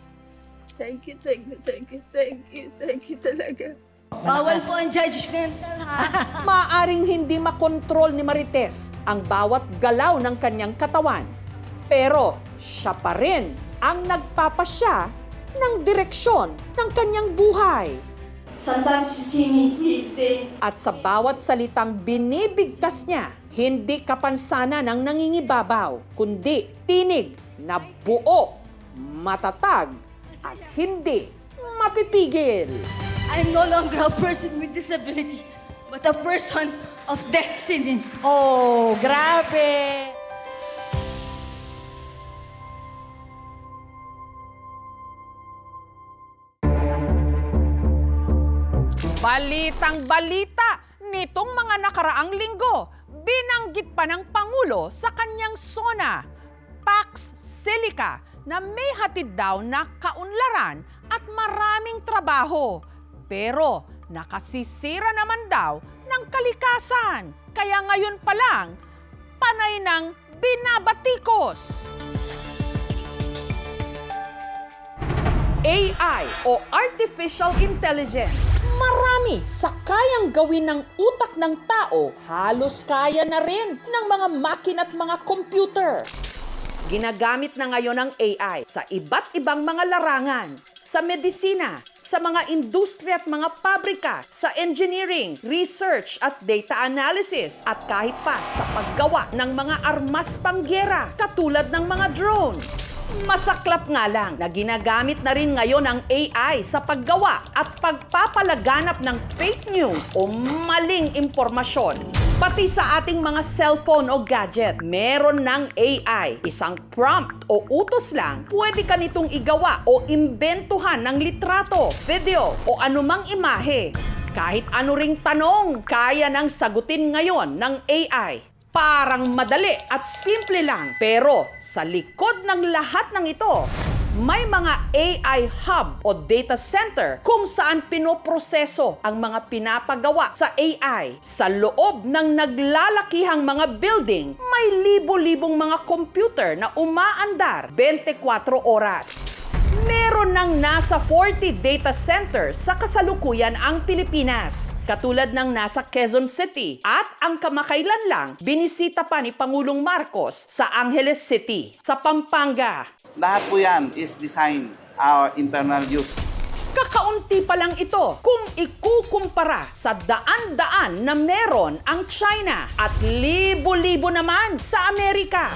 Thank you, thank you, thank you, thank you, thank you talaga. Bawal po ang judgmental, ha? Maaring hindi makontrol ni Marites ang bawat galaw ng kanyang katawan. Pero siya pa rin ang nagpapasya ng direksyon ng kanyang buhay. Sometimes you see me freezing. At sa bawat salitang binibigkas niya, hindi kapansanan ang nangingibabaw, kundi tinig na buo, matatag, at hindi mapipigil. I'm no longer a person with disability, but a person of destiny. Oh, grabe! Balitang-balita nitong mga nakaraang linggo, binanggit pa ng Pangulo sa kanyang SONA, Pax Silica, na may hatid daw na kaunlaran at maraming trabaho. Pero nakasisira naman daw ng kalikasan. Kaya ngayon pa lang, panay ng binabatikos. AI o Artificial Intelligence. Marami sa kayang gawin ng utak ng tao, halos kaya na rin ng mga makina at mga computer. Ginagamit na ngayon ang AI sa iba't ibang mga larangan, sa medisina, sa mga industriya at mga pabrika, sa engineering, research at data analysis, at kahit pa sa paggawa ng mga armas panggera katulad ng mga drone. Masaklap nga lang na ginagamit na rin ngayon ang AI sa paggawa at pagpapalaganap ng fake news o maling impormasyon. Pati sa ating mga cellphone o gadget, meron ng AI. Isang prompt o utos lang, pwede ka nitong igawa o imbentuhan ng litrato, video o anumang imahe. Kahit ano ring tanong, kaya nang sagutin ngayon ng AI. Parang madali at simple lang, pero sa likod ng lahat ng ito, may mga AI hub o data center kung saan pinoproseso ang mga pinapagawa sa AI. Sa loob ng naglalakihang mga building, may libo-libong mga computer na umaandar 24 oras. Meron ng nasa 40 data centers sa kasalukuyan ang Pilipinas, katulad ng nasa Quezon City, at ang kamakailan lang, binisita pa ni Pangulong Marcos sa Angeles City, sa Pampanga. Lahat po yan is designed our internal use. Kakaunti pa lang ito kung ikukumpara sa daan-daan na meron ang China at libo-libo naman sa Amerika.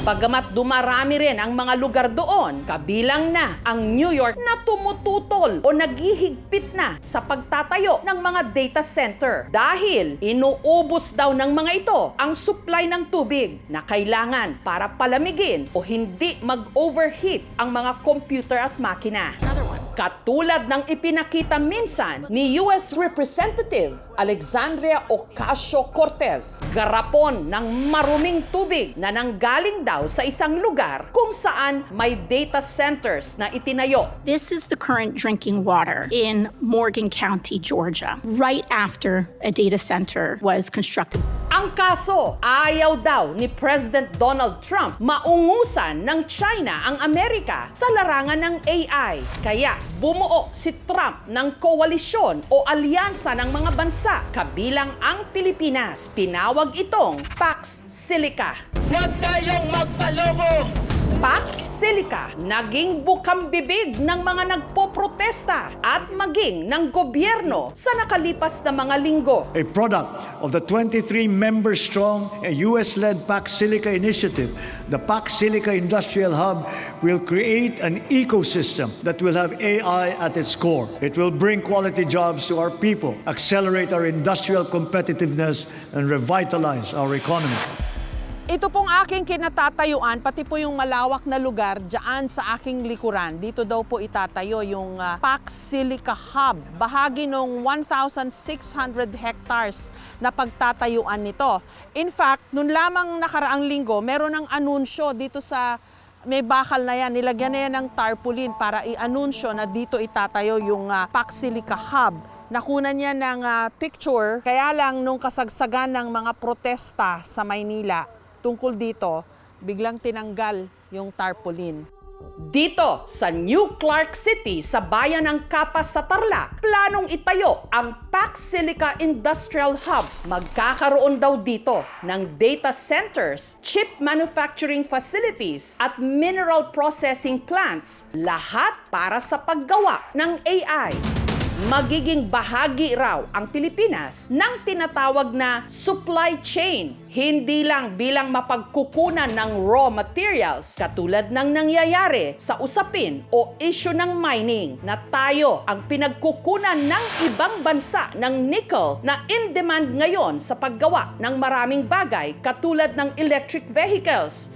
Bagamat dumarami rin ang mga lugar doon, kabilang na ang New York na tumututol o naghihigpit na sa pagtatayo ng mga data center dahil inuubos daw ng mga ito ang supply ng tubig na kailangan para palamigin o hindi mag-overheat ang mga computer at makina. Katulad ng ipinakita minsan ni US Representative Alexandria Ocasio-Cortez, garapon ng maruming tubig na nanggaling daw sa isang lugar kung saan may data centers na itinayo. This is the current drinking water in Morgan County, Georgia, right after a data center was constructed. Ang kaso, ayaw daw ni President Donald Trump maungusan ng China ang Amerika sa larangan ng AI. Kaya bumuo si Trump ng koalisyon o alyansa ng mga bansa, kabilang ang Pilipinas. Tinawag itong Pax Silica. Huwag tayong magpaloko! Pax Silica, naging bukang bibig ng mga nagpoprotesta at maging ng gobyerno sa nakalipas na mga linggo. A product of the 23-member-strong US-led Pax Silica initiative, the Pax Silica Industrial Hub will create an ecosystem that will have AI at its core. It will bring quality jobs to our people, accelerate our industrial competitiveness, and revitalize our economy. Ito pong aking kinatatayuan, pati po yung malawak na lugar dyan sa aking likuran. Dito daw po itatayo yung Pax Silica Hub. Bahagi ng 1,600 hectares na pagtatayuan nito. In fact, nun lamang nakaraang linggo, meron ng anunsyo dito sa may bakal na yan. Nilagyan na yan ng tarpaulin para i-anunsyo na dito itatayo yung Pax Silica Hub. Nakunan niya ng picture, kaya lang nung kasagsagan ng mga protesta sa Maynila, tungkol dito, biglang tinanggal yung tarpaulin. Dito sa New Clark City sa bayan ng Capas sa Tarlac, planong itayo ang Pax Silica Industrial Hub. Magkakaroon daw dito ng data centers, chip manufacturing facilities at mineral processing plants, lahat para sa paggawa ng AI. Magiging bahagi raw ang Pilipinas ng tinatawag na supply chain, hindi lang bilang mapagkukunan ng raw materials katulad ng nangyayari sa usapin o issue ng mining na tayo ang pinagkukunan ng ibang bansa ng nickel na in demand ngayon sa paggawa ng maraming bagay katulad ng electric vehicles.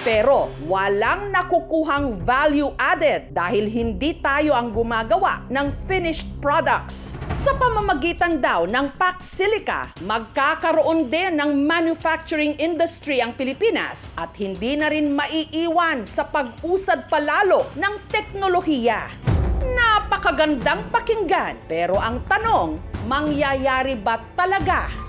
Pero walang nakukuhang value added dahil hindi tayo ang gumagawa ng finished products. Sa pamamagitan daw ng Pax Silica, magkakaroon din ng manufacturing industry ang Pilipinas at hindi na rin maiiwan sa pag-usad palalo ng teknolohiya. Napakagandang pakinggan, pero ang tanong, mangyayari ba talaga?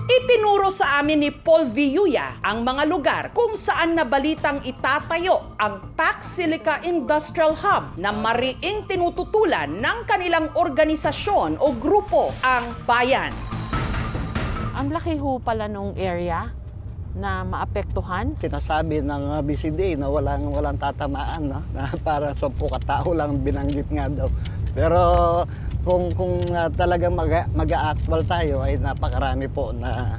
Itinuro sa amin ni Paul Villuya ang mga lugar kung saan nabalitang itatayo ang Pax Silica Industrial Hub na mariing tinututulan ng kanilang organisasyon o grupo, ang bayan. Ang laki ho pala nung area na maapektuhan. Sinasabi ng BCDA na walang tatamaan, no? Na para 10 katao lang binanggit nga daw. Pero kung talagang mag-a-actual tayo ay napakarami po na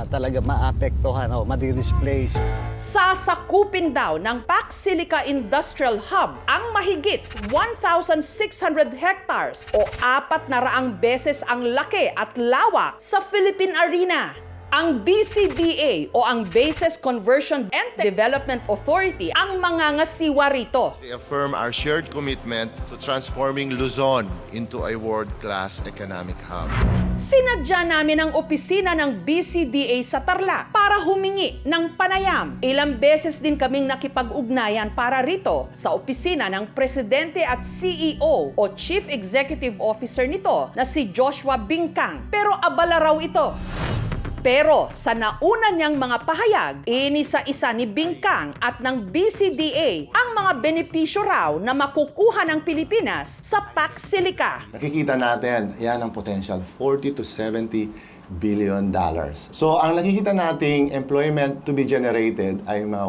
talaga maapektuhan o madi-displace. Sasakupin daw ng Pax Silica Industrial Hub ang mahigit 1,600 hectares o 400 beses ang laki at lawak sa Philippine Arena. Ang BCDA o ang Bases Conversion and Development Authority ang mangangasiwa rito. We affirm our shared commitment to transforming Luzon into a world-class economic hub. Sinadya namin ang opisina ng BCDA sa Tarlac para humingi ng panayam. Ilang beses din kaming nakipag-ugnayan para rito sa opisina ng Presidente at CEO o Chief Executive Officer nito na si Joshua Bingkang, pero abala raw ito. Pero sa nauna niyang mga pahayag, inisa-isa ni Bingkang at ng BCDA ang mga benepisyo raw na makukuha ng Pilipinas sa Pax Silica. Nakikita natin, yan ang potential, 40 to 70 billion dollars. So, ang nakikita nating employment to be generated ay mga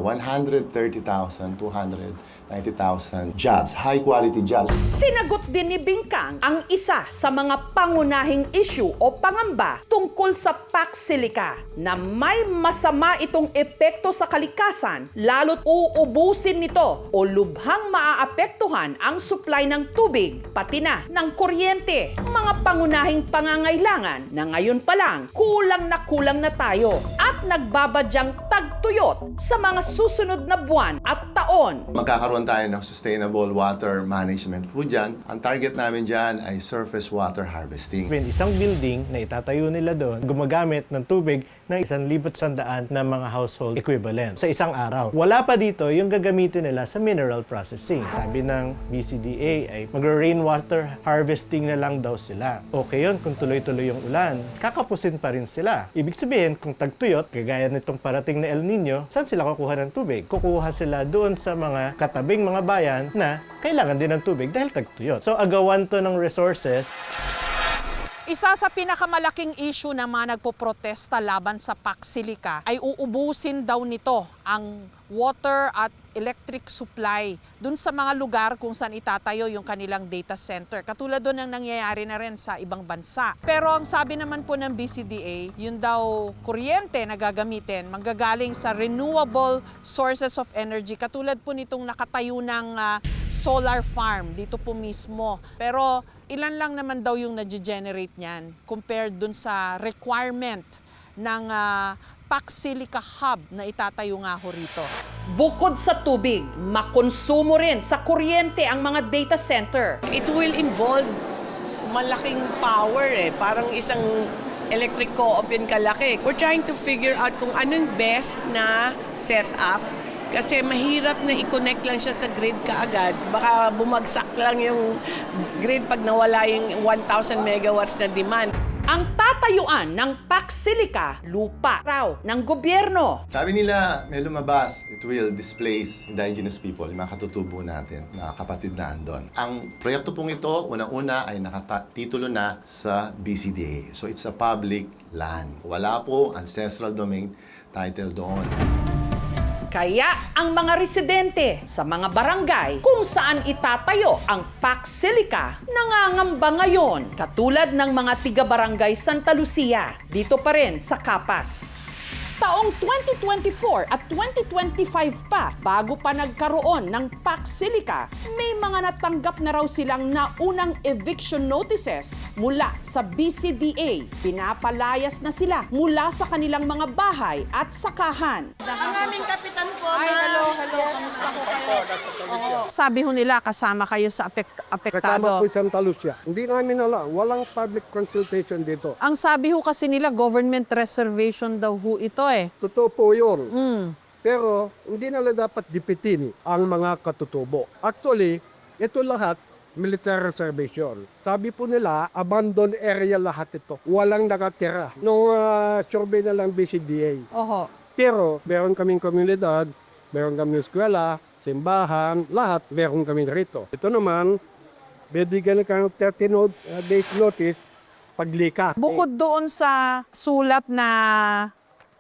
130,000, 290,000 jobs, high-quality jobs. Sinagot din ni Bingkang ang isa sa mga pangunahing issue o pangamba tungkol sa Pax Silica na may masama itong epekto sa kalikasan lalo't uubusin nito o lubhang maaapektuhan ang supply ng tubig pati na ng kuryente. Mga pangunahing pangangailangan na ngayon pa lang kulang na tayo at nagbabadyang tagtuyot sa mga susunod na buwan at taon. Magkakaroon tayo ng sustainable water management po dyan. Ang target namin dyan ay surface water harvesting. Isang building na itatayo nila doon, gumagamit ng tubig ng 1,100 na mga household equivalent sa isang araw. Wala pa dito yung gagamitin nila sa mineral processing. Sabi ng BCDA ay mag-rainwater harvesting na lang daw sila. Okay yun kung tuloy-tuloy yung ulan. Kakapusin pa rin sila. Ibig sabihin, kung tagtuyot, kagaya nitong parating na El Nino, saan sila kukuha ng tubig? Kukuha sila doon sa mga katabing mga bayan na kailangan din ng tubig dahil tagtuyot. So, agawan to ng resources. Isa sa pinakamalaking issue ng mga nagpoprotesta laban sa Pax Silica ay uubusin daw nito ang water at electric supply dun sa mga lugar kung saan itatayo yung kanilang data center. Katulad doon ang nangyayari na rin sa ibang bansa. Pero ang sabi naman po ng BCDA, yun daw kuryente na gagamitin, manggagaling sa renewable sources of energy. Katulad po nitong nakatayo ng solar farm dito po mismo. Pero ilan lang naman daw yung nag-generate niyan compared dun sa requirement ng Pax Silica Hub na itatayo nga ho rito. Bukod sa tubig, makonsumo rin sa kuryente ang mga data center. It will involve malaking power parang isang electric co-op yun kalaki. We're trying to figure out kung anong best na setup. Kasi mahirap na i-connect lang siya sa grid kaagad. Baka bumagsak lang yung grid pag nawala yung 1,000 megawatts na demand. Ang tatayuan ng Pax Silica, lupa raw ng gobyerno. Sabi nila, may lumabas, it will displace indigenous people, yung mga katutubo natin, na kapatid na andon. Ang proyekto pong ito, unang-una ay nakatitulo na sa BCDA. So it's a public land. Wala po ancestral domain title doon. Kaya ang mga residente sa mga barangay kung saan itatayo ang Pax Silica nangangamba ngayon, katulad ng mga tiga-barangay Santa Lucia, dito pa rin sa Capas. Taong 2024 at 2025 pa, bago pa nagkaroon ng Pax Silica, may mga natanggap na raw silang naunang eviction notices mula sa BCDA. Pinapalayas na sila mula sa kanilang mga bahay at sakahan. Ang aming kapitan po, Ay, hello. Kamusta po kayo? Sabi ho nila, kasama kayo sa apektado. Kasama po Santa Lucia. Hindi namin alam, walang public consultation dito. Ang sabi ho kasi nila, government reservation daw ho ito eh. Totoo po yun. Pero hindi nila dapat dipitin ang mga katutubo. Actually, ito lahat military reservation. Sabi po nila, abandoned area lahat ito. Walang nakatira. Nung survey na lang BCDA. Oho. Pero meron kaming komunidad, meron kaming eskwela, simbahan, lahat meron kami rito. Ito naman, bibigyan ka ng 30 days notice paglika. Bukod doon sa sulat na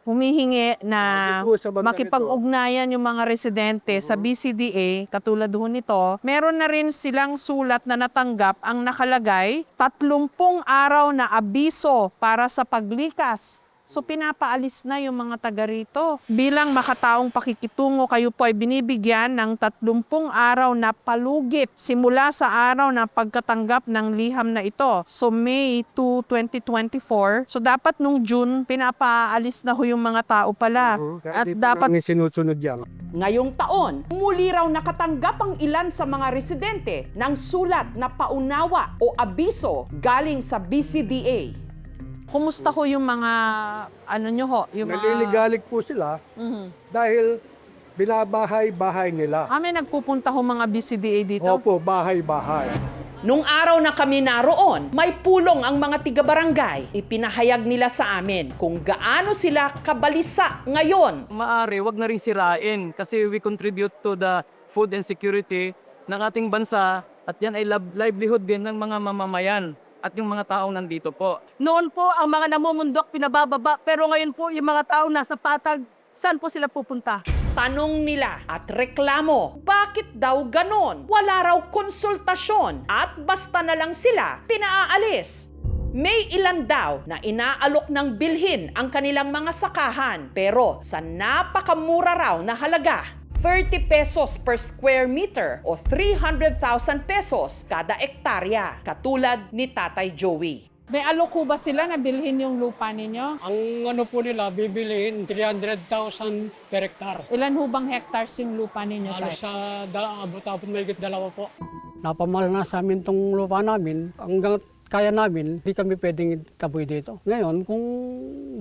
humihingi na makipag-ugnayan yung mga residente sa BCDA, katulad ho nito, meron na rin silang sulat na natanggap ang nakalagay 30 araw na abiso para sa paglikas. So pinapaalis na yung mga taga rito. Bilang makataong pakikitungo, kayo po ay binibigyan ng 30 araw na palugit simula sa araw na pagkatanggap ng liham na ito. So May 2, 2024. So dapat nung June, pinapaalis na ho yung mga tao pala. At dapat sinusunod yan. Ngayong taon, muli raw nakatanggap ang ilan sa mga residente ng sulat na paunawa o abiso galing sa BCDA. Kumusta ho yung mga, nyo ho? Yung Naliligalig po sila dahil binabahay-bahay nila. May nagpupunta ho mga BCDA dito? Opo, bahay-bahay. Nung araw na kami naroon, may pulong ang mga tiga-barangay. Ipinahayag nila sa amin kung gaano sila kabalisa ngayon. Maaari, wag na rin sirain kasi we contribute to the food and security ng ating bansa at yan ay livelihood din ng mga mamamayan at yung mga taong nandito po. Noon po, ang mga namumundok pinabababa, pero ngayon po, yung mga taong nasa patag, saan po sila pupunta? Tanong nila at reklamo, bakit daw ganon? Wala raw konsultasyon at basta na lang sila pinaaalis. May ilan daw na inaalok ng bilhin ang kanilang mga sakahan, pero sa napakamura raw na halaga, 30 pesos per square meter o 300,000 pesos kada ektarya, katulad ni Tatay Joey. May alok ho ba sila na bilhin yung lupa ninyo? Ang ano po nila, bibiliin 300,000 per hektar. Ilan ho bang hectares yung lupa ninyo? Halos sa abot-abot mahigit 2 po. Napamahal na sa amin tong lupa namin. Hanggang kaya namin, hindi kami pwedeng taboy dito. Ngayon, kung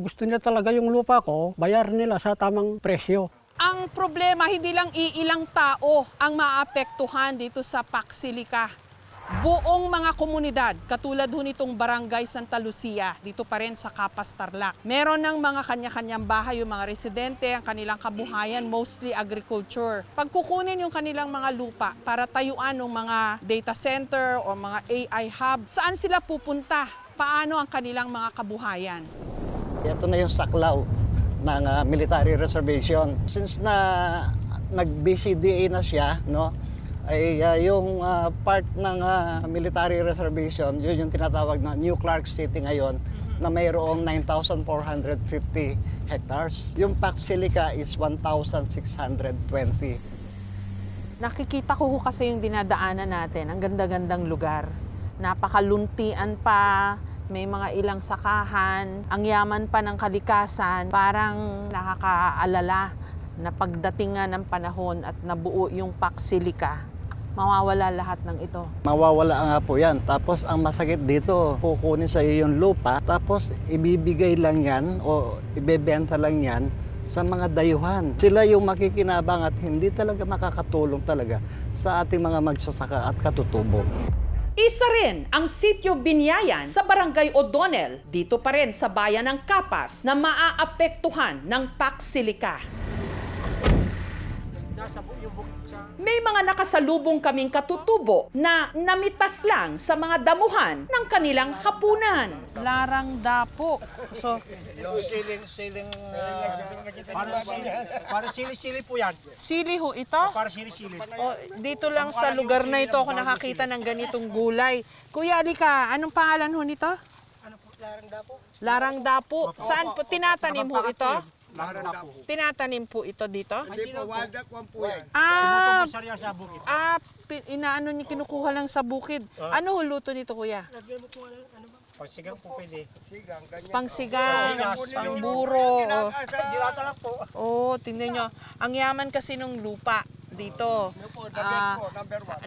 gusto nila talaga yung lupa ko, bayar nila sa tamang presyo. Ang problema, hindi lang iilang tao ang maapektuhan dito sa Pax Silica. Buong mga komunidad, katulad ho nitong Barangay Santa Lucia, dito pa rin sa Capas, Tarlac. Meron ng mga kanya-kanyang bahay yung mga residente, ang kanilang kabuhayan, mostly agriculture. Pagkukunin yung kanilang mga lupa para tayuan ng mga data center o mga AI hub, saan sila pupunta? Paano ang kanilang mga kabuhayan? Ito na yung saklaw ng military reservation. Since na nag-BCDA na siya, no, ay yung part ng military reservation, yun yung tinatawag na New Clark City ngayon, na mayroong 9,450 hectares. Yung Pax Silica is 1,620. Nakikita ko kasi yung dinadaanan natin, ang ganda-gandang lugar. Napakaluntian pa, may mga ilang sakahan, ang yaman pa ng kalikasan, parang nakakaalala na pagdating nga ng panahon at nabuo yung Pax Silica, mawawala lahat ng ito. Mawawala nga po yan. Tapos ang masakit dito, kukunin sa iyo yung lupa, tapos ibibigay lang yan o ibebenta lang yan sa mga dayuhan. Sila yung makikinabang at hindi talaga makakatulong talaga sa ating mga magsasaka at katutubo. Isa rin ang Sitio Binyayan sa Barangay O'Donnell, dito pa rin sa bayan ng Capas, na maaapektuhan ng Pax Silica. May mga nakasalubong kaming katutubo na namitas lang sa mga damuhan ng kanilang hapunan. Larang dapo. So, yung siling para sili-sili po yan. Sili ho ito? Para sili-sili. Dito lang sa lugar na ito ako nakakita ng ganitong gulay. Kuya Alika, anong pangalan ho nito? Ano po, larang dapo? Larang dapo. Saan po tinatanim ho ito? Tinatanim po ito dito? Hindi po, wild duck one po yan. Inaano niyo, kinukuha lang sa bukid. Ano huluto nito, kuya? Pagsigang po pwede. Sigang, ganyan. Pangsigang, pangburo. Dilata lang po. Oh, tingnan nyo. Ang yaman kasi nung lupa dito.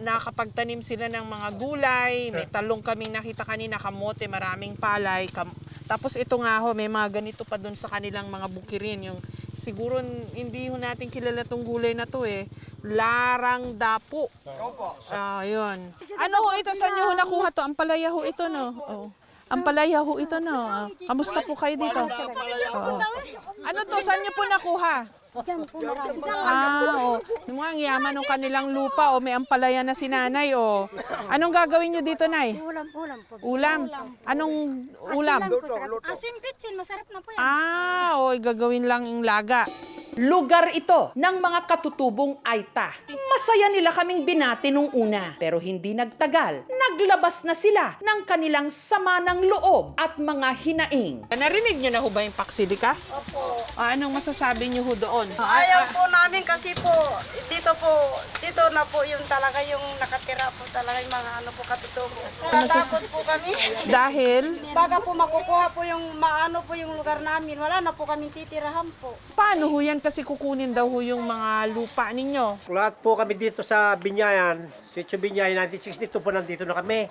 Nakakapagtanim sila ng mga gulay. May talong kaming nakita kanina, kamote, maraming palay. Tapos ito nga ho, may mga ganito pa dun sa kanilang mga bukirin. Yung, siguro hindi ho natin kilala tong gulay na to eh. Larang dapo. Yun. Ano ho ito? Saan nyo ho nakuha to? Ampalaya ho ito, no? Oh. Ampalaya ho ito, no? Kamusta po kayo dito? Ano to? Saan nyo po nakuha? Yung mga yaman ng kanilang lupa, may ampalaya na si nanay, Anong gagawin nyo dito, nay? Ulam po. Ulam? Anong ulam? Asin pitsin, masarap na po yan. Gagawin lang yung laga. Lugar ito ng mga katutubong Aita. Masaya nila kaming binati nung una, pero hindi nagtagal. Naglabas na sila ng kanilang sama ng loob at mga hinaing. Narinig nyo na ho ba yung paksilika? Opo. Anong masasabi nyo ho doon? Ayaw po namin kasi po, dito na po yung talaga yung nakatira po talaga yung mga katutubo. Natatakot po kami. Dahil? Baga po makukuha po yung po yung lugar namin, wala na po kaming titirahan po. Paano ho yan? Kasi kukunin daw ho yung mga lupa ninyo. Lahat po kami dito sa Binyayan, Sitio Binyayan, 1962 po nandito na kami.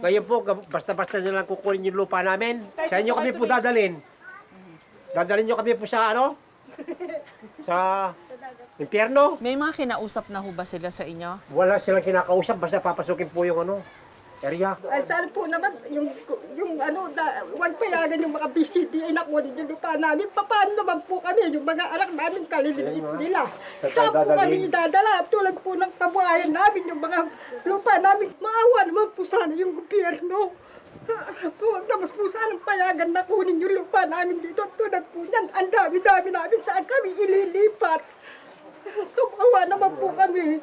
Ngayon po, basta-basta nyo lang kukunin yung lupa namin. Sa inyo kami po dadalhin. Dadalhin nyo kami po sa sa impyerno. May mga kinausap na ho ba sila sa inyo? Wala silang kinakausap, basta papasukin po yung area. Ay, sana po naman, huwag payagan yung mga BCD ay nakunin yung lupa namin. Paano naman po kami, yung mga anak namin kaliliit nila. Saan po kami idadala? Tulad po ng kabuhayan namin, yung mga lupa namin. Maawa naman po sana yung gobyerno. Huwag naman po sana payagan na kunin yung lupa namin dito. Tulad po yan, ang dami-dami namin saan kami ililipat. Kawawa naman po kami.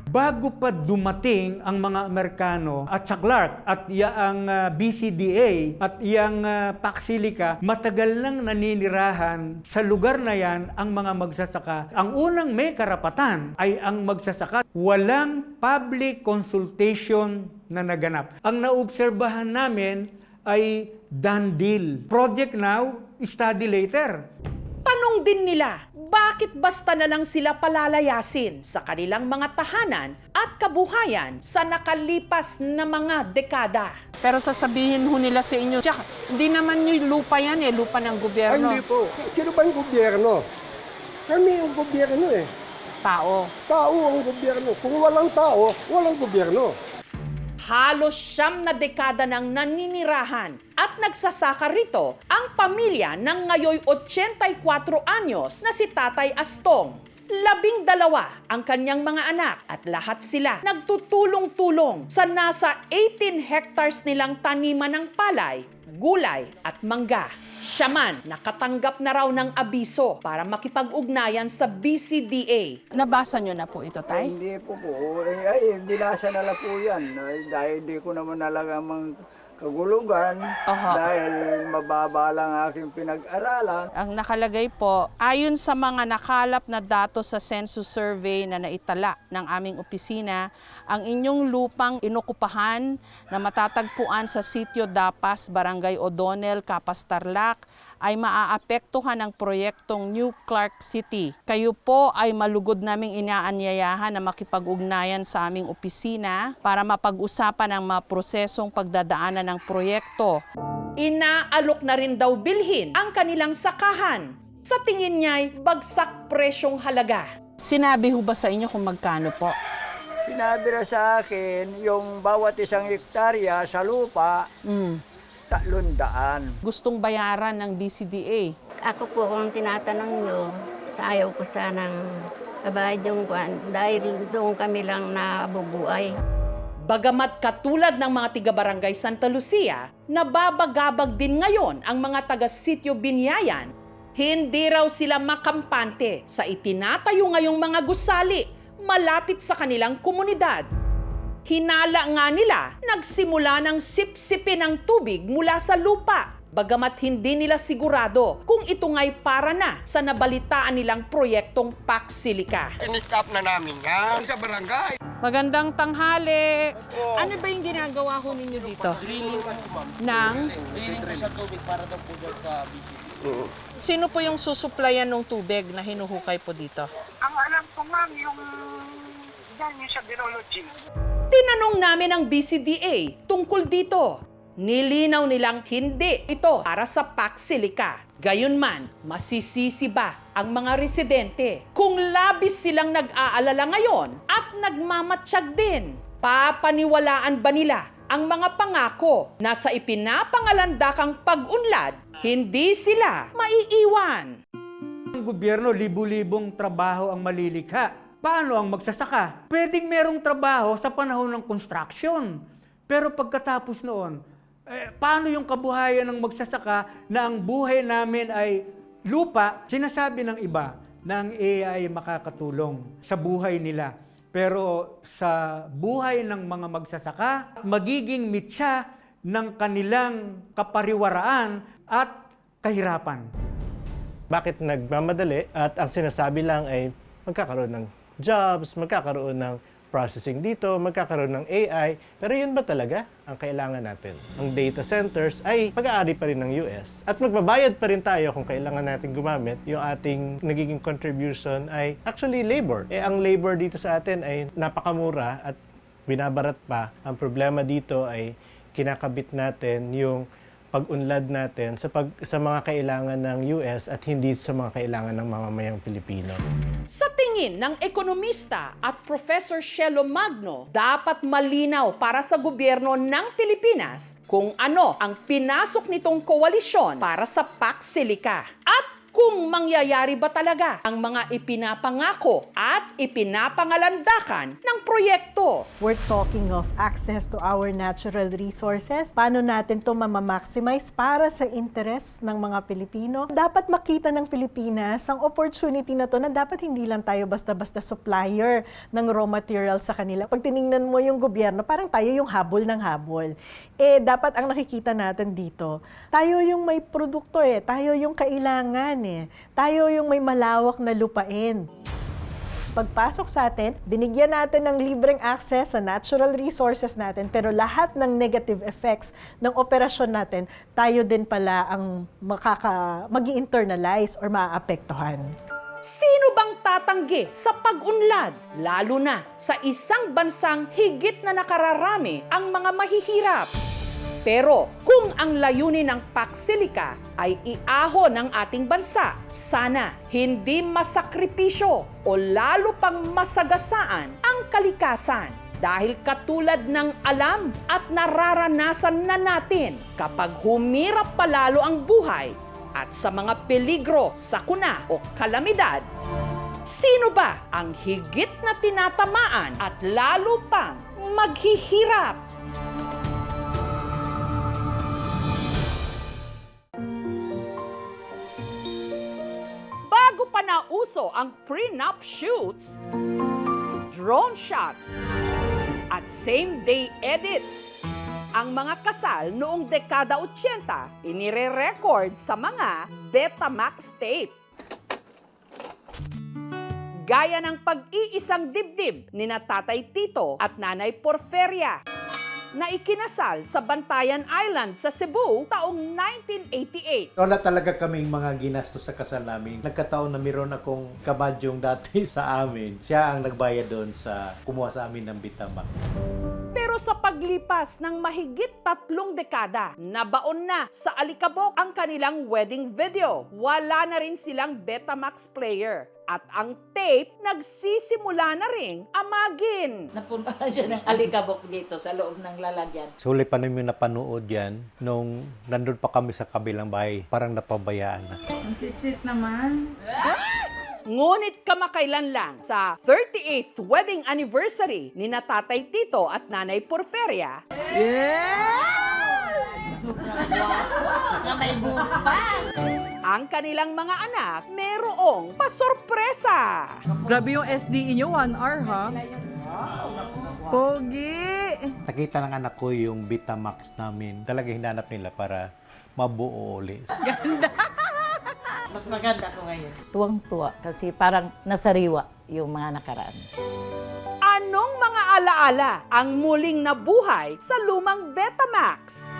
Bago pa dumating ang mga Amerikano at sa Clark at ang BCDA at yang Paksilica, matagal nang naninirahan sa lugar na yan ang mga magsasaka. Ang unang may karapatan ay ang magsasaka. Walang public consultation na naganap. Ang naobserbahan namin ay done deal. Project now, study later. Tanong din nila, bakit basta na lang sila palalayasin sa kanilang mga tahanan at kabuhayan sa nakalipas na mga dekada? Pero sasabihin ho nila sa inyo, hindi naman yung lupa yan lupa ng gobyerno. Hindi po. Sino ba yung gobyerno? Kami yung gobyerno Tao. Tao ang gobyerno. Kung walang tao, walang gobyerno. Halos 9 na dekada nang naninirahan at nagsasaka rito ang pamilya ng ngayoy 84 anyos na si Tatay Astong. 12 ang kanyang mga anak at lahat sila nagtutulong-tulong sa nasa 18 hectares nilang taniman ng palay, gulay at mangga. Siya man nakatanggap na raw ng abiso para makipag-ugnayan sa BCDA. Nabasa nyo na po ito, Tay? Hindi po. Binasa na lang po yan. Dahil hindi ko naman nalagamang kagulugan dahil mababa lang aking pinag-aralan. Ang nakalagay po, ayon sa mga nakalap na datos sa census survey na naitala ng aming opisina, ang inyong lupang inokupahan na matatagpuan sa Sitio Dapas, Barangay O'Donnell, Capas, Tarlac, ay maaapektuhan ng proyektong New Clark City. Kayo po ay malugod naming inaanyayahan na makipag-ugnayan sa aming opisina para mapag-usapan ang mga prosesong pagdadaanan ng proyekto. Inaalok na rin daw bilhin ang kanilang sakahan. Sa tingin niya'y bagsak presyong halaga. Sinabi ho ba sa inyo kung magkano po? Sinabi na sa akin, yung bawat isang hektarya sa lupa, 300. Gustong bayaran ng BCDA. Ako po kung tinatanong nyo, ayaw ko sanang kabayad yung dahil doon kami lang nabubuhay. Bagamat katulad ng mga tiga-barangay Santa Lucia, nababagabag din ngayon ang mga taga-Sitio Binyayan, hindi raw sila makampante sa itinatayo ngayong mga gusali malapit sa kanilang komunidad. Hinala nga nila, nagsimula ng sipsipin ng tubig mula sa lupa Bagamat hindi nila sigurado kung ito nga'y para na sa nabalitaan nilang proyektong PAC Silica. In-stop na namin yan sa barangay. Magandang tanghali. Ano ba yung ginagawa ho ninyo dito? Drilling po, ma'am. Drilling po sa tubig para daw po dyan sa BCD. Sino po yung susuplayan ng tubig na hinuhukay po dito? Ang alam ko, ma'am, yung sa virology. Tinanong namin ang BCDA tungkol dito. Nilinaw nilang hindi ito para sa PAC Silica. Gayunman, masisisi ba ang mga residente kung labis silang nag-aalala ngayon at nagmamatsyag din? Papaniwalaan ba nila ang mga pangako na sa ipinapangalandakang pag-unlad, hindi sila maiiwan? Ang gobyerno, libu-libong trabaho ang malilikha. Paano ang magsasaka? Pwedeng merong trabaho sa panahon ng construction. Pero pagkatapos noon, paano yung kabuhayan ng magsasaka na ang buhay namin ay lupa? Sinasabi ng iba na ang AI makakatulong sa buhay nila. Pero sa buhay ng mga magsasaka, magiging mitya ng kanilang kapariwaraan at kahirapan. Bakit nagmamadali? At ang sinasabi lang ay magkakaroon ng jobs, magkakaroon ng processing dito, magkakaroon ng AI. Pero yun ba talaga ang kailangan natin? Ang data centers ay pag-aari pa rin ng US. At magbabayad pa rin tayo kung kailangan natin gumamit. Yung ating nagiging contribution ay actually labor. Ang labor dito sa atin ay napakamura at binabarat pa. Ang problema dito ay kinakabit natin yung pag-unlad natin sa mga kailangan ng US at hindi sa mga kailangan ng mamamayang Pilipino. Sa tingin ng ekonomista at Professor Shelo Magno, dapat malinaw para sa gobyerno ng Pilipinas kung ano ang pinasok nitong koalisyon para sa PAC Silica at kung mangyayari ba talaga ang mga ipinapangako at ipinapangalandakan ng proyekto. We're talking of access to our natural resources. Paano natin ito mamamaximize para sa interes ng mga Pilipino? Dapat makita ng Pilipinas ang opportunity na to na dapat hindi lang tayo basta-basta supplier ng raw material sa kanila. Pag tiningnan mo yung gobyerno, parang tayo yung habol ng habol. Dapat ang nakikita natin dito, tayo yung may produkto tayo yung kailangan tayo yung may malawak na lupain. Pagpasok sa atin, binigyan natin ng libreng access sa natural resources natin, pero lahat ng negative effects ng operasyon natin, tayo din pala ang mag-i-internalize or maaapektuhan. Sino bang tatanggi sa pag-unlad? Lalo na sa isang bansang higit na nakararami ang mga mahihirap. Pero kung ang layunin ng PAC Silica ay iahon ng ating bansa, sana hindi masakripisyo o lalo pang masagasaan ang kalikasan. Dahil katulad ng alam at nararanasan na natin kapag humirap palalo ang buhay at sa mga peligro, sakuna o kalamidad, sino ba ang higit na tinatamaan at lalo pang maghihirap? Bago pa nauso ang prenup shoots, drone shots, at same-day edits, ang mga kasal noong dekada 80 inire-record sa mga Betamax tape. Gaya ng Pag-iisang Dibdib ni Tatay Tito at Nanay Porferia na ikinasal sa Bantayan Island sa Cebu taong 1988. Wala talaga kaming mga ginastos sa kasal namin. Nagkataon na meron akong kabadyong dati sa amin. Siya ang nagbayad doon sa kumuha sa amin ng Betamax. Pero sa paglipas ng mahigit 3 dekada, nabaon na sa alikabok ang kanilang wedding video. Wala na rin silang Betamax player. At ang tape, nagsisimula na ring amagin. Napunta siya ng alikabok dito sa loob ng lalagyan. Huli pa namin napanood yan nung nandun pa kami sa kabilang bahay. Parang napabayaan na. Ang sit-sit naman. Ngunit kamakailan lang sa 38th wedding anniversary ni Tatay Tito at Nanay Porferia, ang kanilang mga anak merong pasorpresa. Grabe yung SDE nyo, 1 hour ha? Pogi! Nakita ng anak ko yung Betamax namin. Talaga hinanap nila para mabuo ulit. Mas maganda ko ngayon. Tuwang-tuwa kasi parang nasariwa yung mga nakaraan. Anong mga alaala ang muling nabuhay sa lumang Betamax?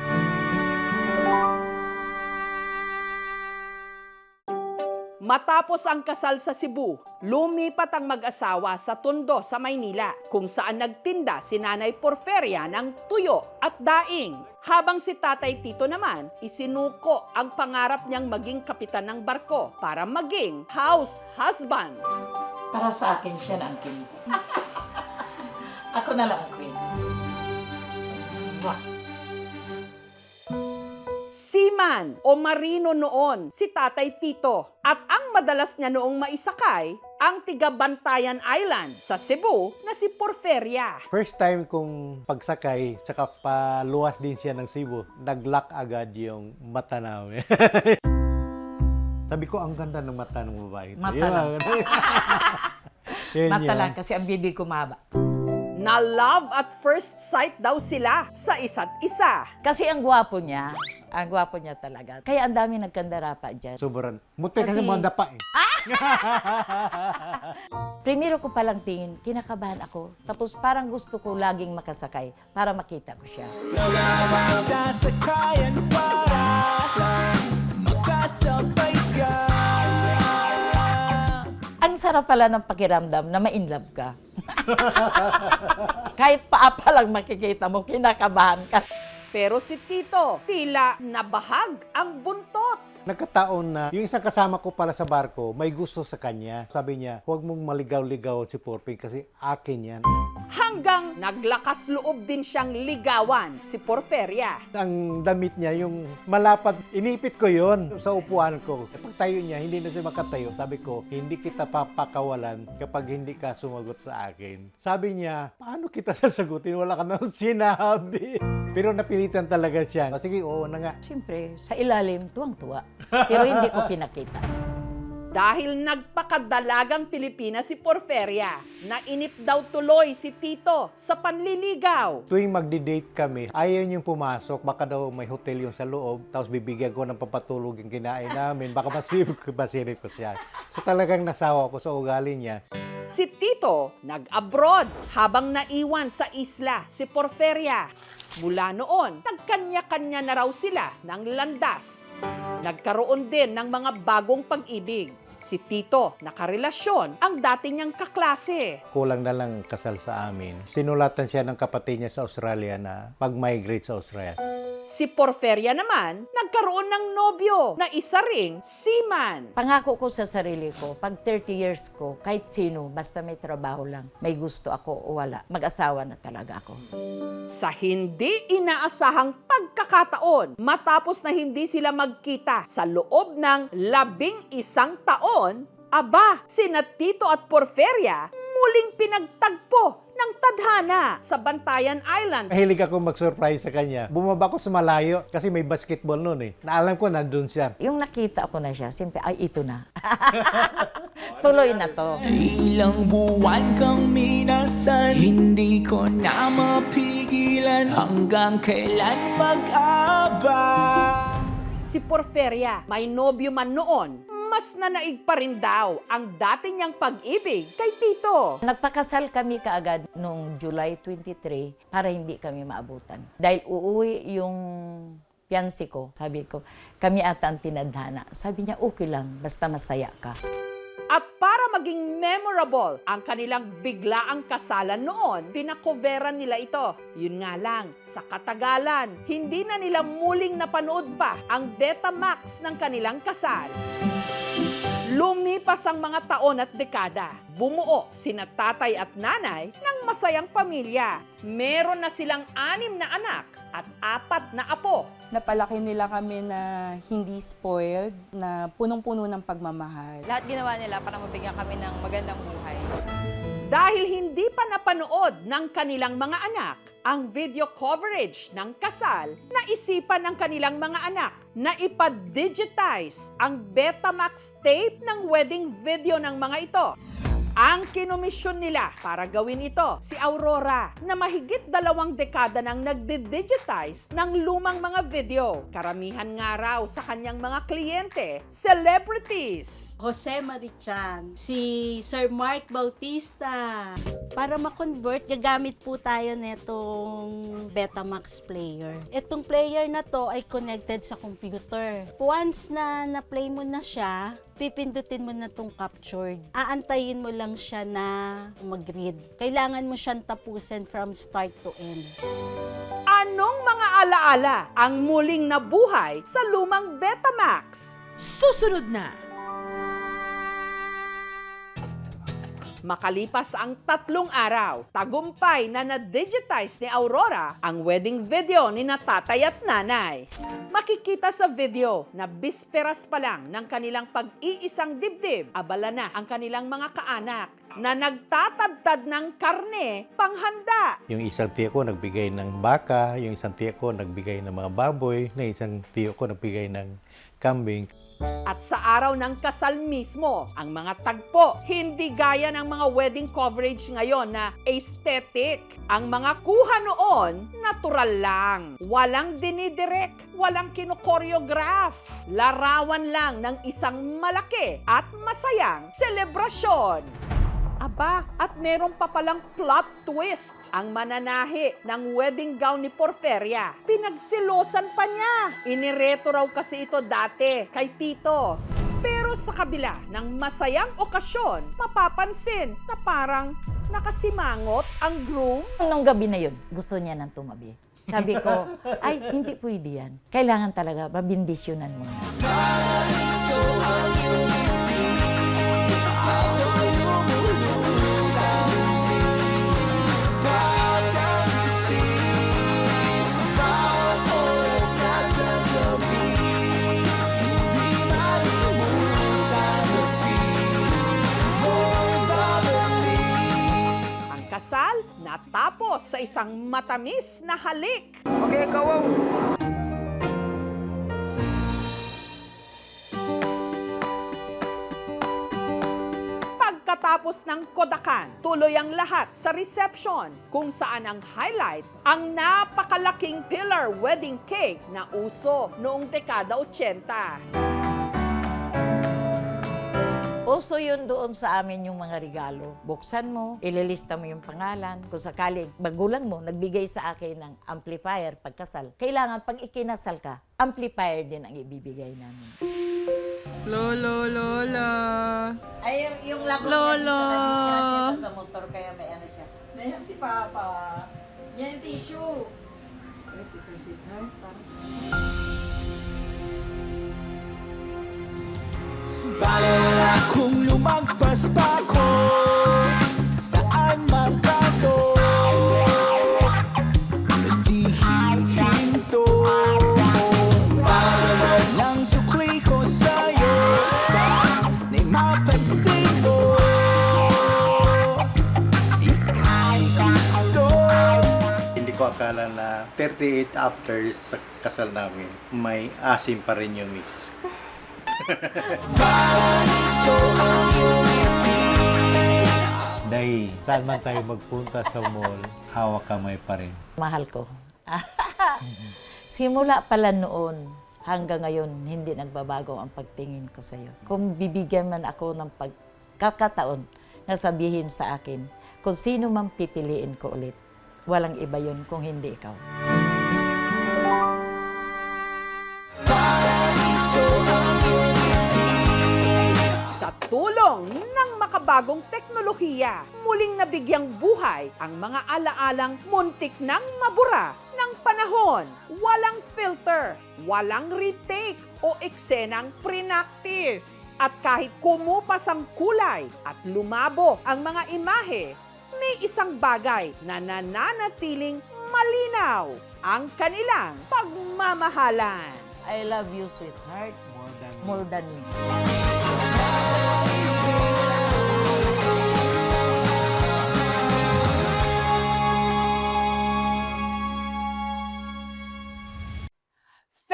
Matapos ang kasal sa Cebu, lumipat ang mag-asawa sa Tondo sa Maynila, kung saan nagtinda si Nanay Porferia ng tuyo at daing. Habang si Tatay Tito naman, isinuko ang pangarap niyang maging kapitan ng barko para maging house husband. Para sa akin siya na ang king. Ako na lang ang queen. Seaman o marino noon si Tatay Tito at ang madalas niya noong maisakay ang tiga Bantayan Island sa Cebu na si Porferia. First time kong pagsakay, saka paluwas din siya ng Cebu, nag-lock agad yung mata namin. Sabi ko, ang ganda ng mata ng babae. Mata lang. Mata lang kasi ang bibig ko mahaba. Na love at first sight daw sila sa isa't isa. Kasi ang gwapo niya. Ang gwapo niya talaga. Kaya ang dami nagkandara pa dyan. Sobrang. Muti kasi mga dapa eh. Primero ko palang tingin, kinakabahan ako. Tapos parang gusto ko laging makasakay para makita ko siya. Sasakayan para lang makasabay ka. Ang sarap pala ng pakiramdam na ma-inlove ka. Kahit paa pa lang makikita mo, kinakabahan ka. Pero si Tito, tila nabahag ang buntot. Nagkataon na yung isang kasama ko pala sa barko, may gusto sa kanya. Sabi niya, huwag mong maligaw-ligaw si Porping kasi akin yan. Hanggang naglakas loob din siyang ligawan si Porferia. Ang damit niya, yung malapad, inipit ko yon sa upuan ko. Pag tayo niya, hindi na siya makatayo. Sabi ko, hindi kita papakawalan kapag hindi ka sumagot sa akin. Sabi niya, paano kita sasagutin? Wala ka nang sinabi. Pero napilitan talaga siya. Sige, oo na nga. Siyempre, sa ilalim, tuwang-tuwa. Pero hindi ko pinakita. Dahil nagpakadalagang Pilipina si Porferia, nainip daw tuloy si Tito sa panliligaw. Tuwing magdi-date kami, ayaw niyong pumasok. Baka daw may hotel yung sa loob. Tapos bibigyan ko ng papatulog yung kinain namin. Baka masirip ko siya. So talagang nasawa ko sa ugali niya. Si Tito nag-abroad habang naiwan sa isla si Porferia. Mula noon, nagkanya-kanya na raw sila ng landas. Nagkaroon din ng mga bagong pag-ibig. Si Tito, nakarelasyon ang dati niyang kaklase. Kulang na lang kasal sa amin. Sinulatan siya ng kapatid niya sa Australia na mag-migrate sa Australia. Si Porferia naman, nagkaroon ng nobyo na isa ring seaman. Pangako ko sa sarili ko, pag 30 years ko, kahit sino, basta may trabaho lang, may gusto ako o wala, mag-asawa na talaga ako. Sa hindi inaasahang pagkakataon, matapos na hindi sila magkita sa loob ng 11 taon, aba, sina Tito at Porferia muling pinagtagpo ng tadhana sa Bantayan Island. Mahilig ako mag-surprise sa kanya. Bumaba ko sa malayo kasi may basketball noon eh. Naalam ko nandun siya. Yung nakita ko na siya, siyempre, ay ito na. Tuloy na to. Ilang buwan kang minasdan, hindi ko na mapigilan hanggang kailan mag-aba. Si Porferia, may nobyo man noon, mas nanaig pa rin daw ang dati niyang pag-ibig kay Tito. Nagpakasal kami kaagad noong July 23 para hindi kami maabutan. Dahil uuwi yung fiancé ko, sabi ko, kami ata ang tinadhana. Sabi niya, okay lang, basta masaya ka. At para maging memorable ang kanilang biglaang kasalan noon, pinakoveran nila ito. Yun nga lang, sa katagalan, hindi na nila muling napanood pa ang Betamax ng kanilang kasal. Lumipas ang mga taon at dekada. Bumuo sina tatay at nanay ng masayang pamilya. Meron na silang 6 na anak at 4 na apo. Napalaki nila kami na hindi spoiled, na punong-puno ng pagmamahal. Lahat ginawa nila para mabigyan kami ng magandang buhay. Dahil hindi pa napanood ng kanilang mga anak ang video coverage ng kasal, naisipan ng kanilang mga anak na ipa-digitize ang Betamax tape ng wedding video ng mga ito. Ang kinomisyon nila para gawin ito si Aurora na mahigit 2 dekada nang nagdi-digitize ng lumang mga video. Karamihan nga raw sa kanyang mga kliyente, celebrities. Jose Marichan, si Sir Mark Bautista. Para ma-convert, gagamit po tayo netong Betamax player. Itong player na to ay connected sa computer. Once na na-play mo na siya, pipindutin mo na tong captured. Aantayin mo lang siya na mag-read. Kailangan mo siyang tapusin from start to end. Anong mga alaala ang muling nabuhay sa lumang Betamax? Susunod na! Makalipas ang 3 araw, tagumpay na na-digitize ni Aurora ang wedding video ni tatay at nanay. Makikita sa video na bisperas pa lang ng kanilang pag-iisang dibdib, abala na ang kanilang mga kaanak na nagtatadtad ng karne panghanda. Yung isang tiyo ko nagbigay ng baka, yung isang tiyo ko nagbigay ng mga baboy, yung isang tiyo ko nagbigay ng kambing. At sa araw ng kasal mismo, ang mga tagpo, hindi gaya ng mga wedding coverage ngayon na aesthetic. Ang mga kuha noon, natural lang. Walang dinidirect, walang kinokoreograph. Larawan lang ng isang malaki at masayang selebrasyon. Aba, at meron pa palang plot twist. Ang mananahi ng wedding gown ni Porferia, pinagsilosan pa niya. Inireto raw kasi ito dati kay Tito. Pero sa kabila ng masayang okasyon, mapapansin na parang nakasimangot ang groom. Nung gabi na yun, gusto niya nang tumabi. Sabi ko, ay, hindi pwede yan. Kailangan talaga, mabindisyonan mo. Kasal natapos sa isang matamis na halik. Okay, kawaw. Pagkatapos ng kodakan, tuloy ang lahat sa reception kung saan ang highlight ang napakalaking pillar wedding cake na uso noong dekada 80. Uso yun doon sa amin yung mga regalo. Buksan mo, ililista mo yung pangalan. Kung sakali, magulang mo, nagbigay sa akin ng amplifier pagkasal. Kailangan pag ikinasal ka, amplifier din ang ibibigay namin. Lolo, Lola. Ay, yung lago Lolo. sa motor, kaya may ano siya. Nayan si Papa. Yan yung tissue. Balala kung lumagpas pa ko saan man kato, di hihinto. Balala lang sukli ko sa'yo, na'y mapansin mo ika'y gusto. Hindi ko akala na 38 after sa kasal namin, may asim pa rin yung misis ko. Day, saan man tayo magpunta sa mall, hawak kamay pa rin. Mahal ko. Simula pala noon, hanggang ngayon, hindi nagbabago ang pagtingin ko sa iyo. Kung bibigyan man ako ng pagkakataon na sabihin sa akin, kung sino man pipiliin ko ulit, walang iba yun kung hindi ikaw. Sa tulong ng makabagong teknolohiya, muling nabigyang buhay ang mga alaalang muntik nang mabura ng panahon. Walang filter, walang retake o eksenang prinaktis. At kahit kumupas ang kulay at lumabo ang mga imahe, may isang bagay na nananatiling malinaw, ang kanilang pagmamahalan. I love you, sweetheart. More than me.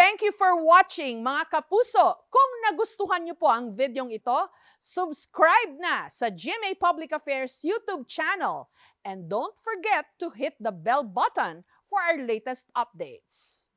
Thank you for watching, mga kapuso. Kung nagustuhan niyo po ang videong ito, subscribe na sa GMA Public Affairs YouTube channel. And don't forget to hit the bell button for our latest updates.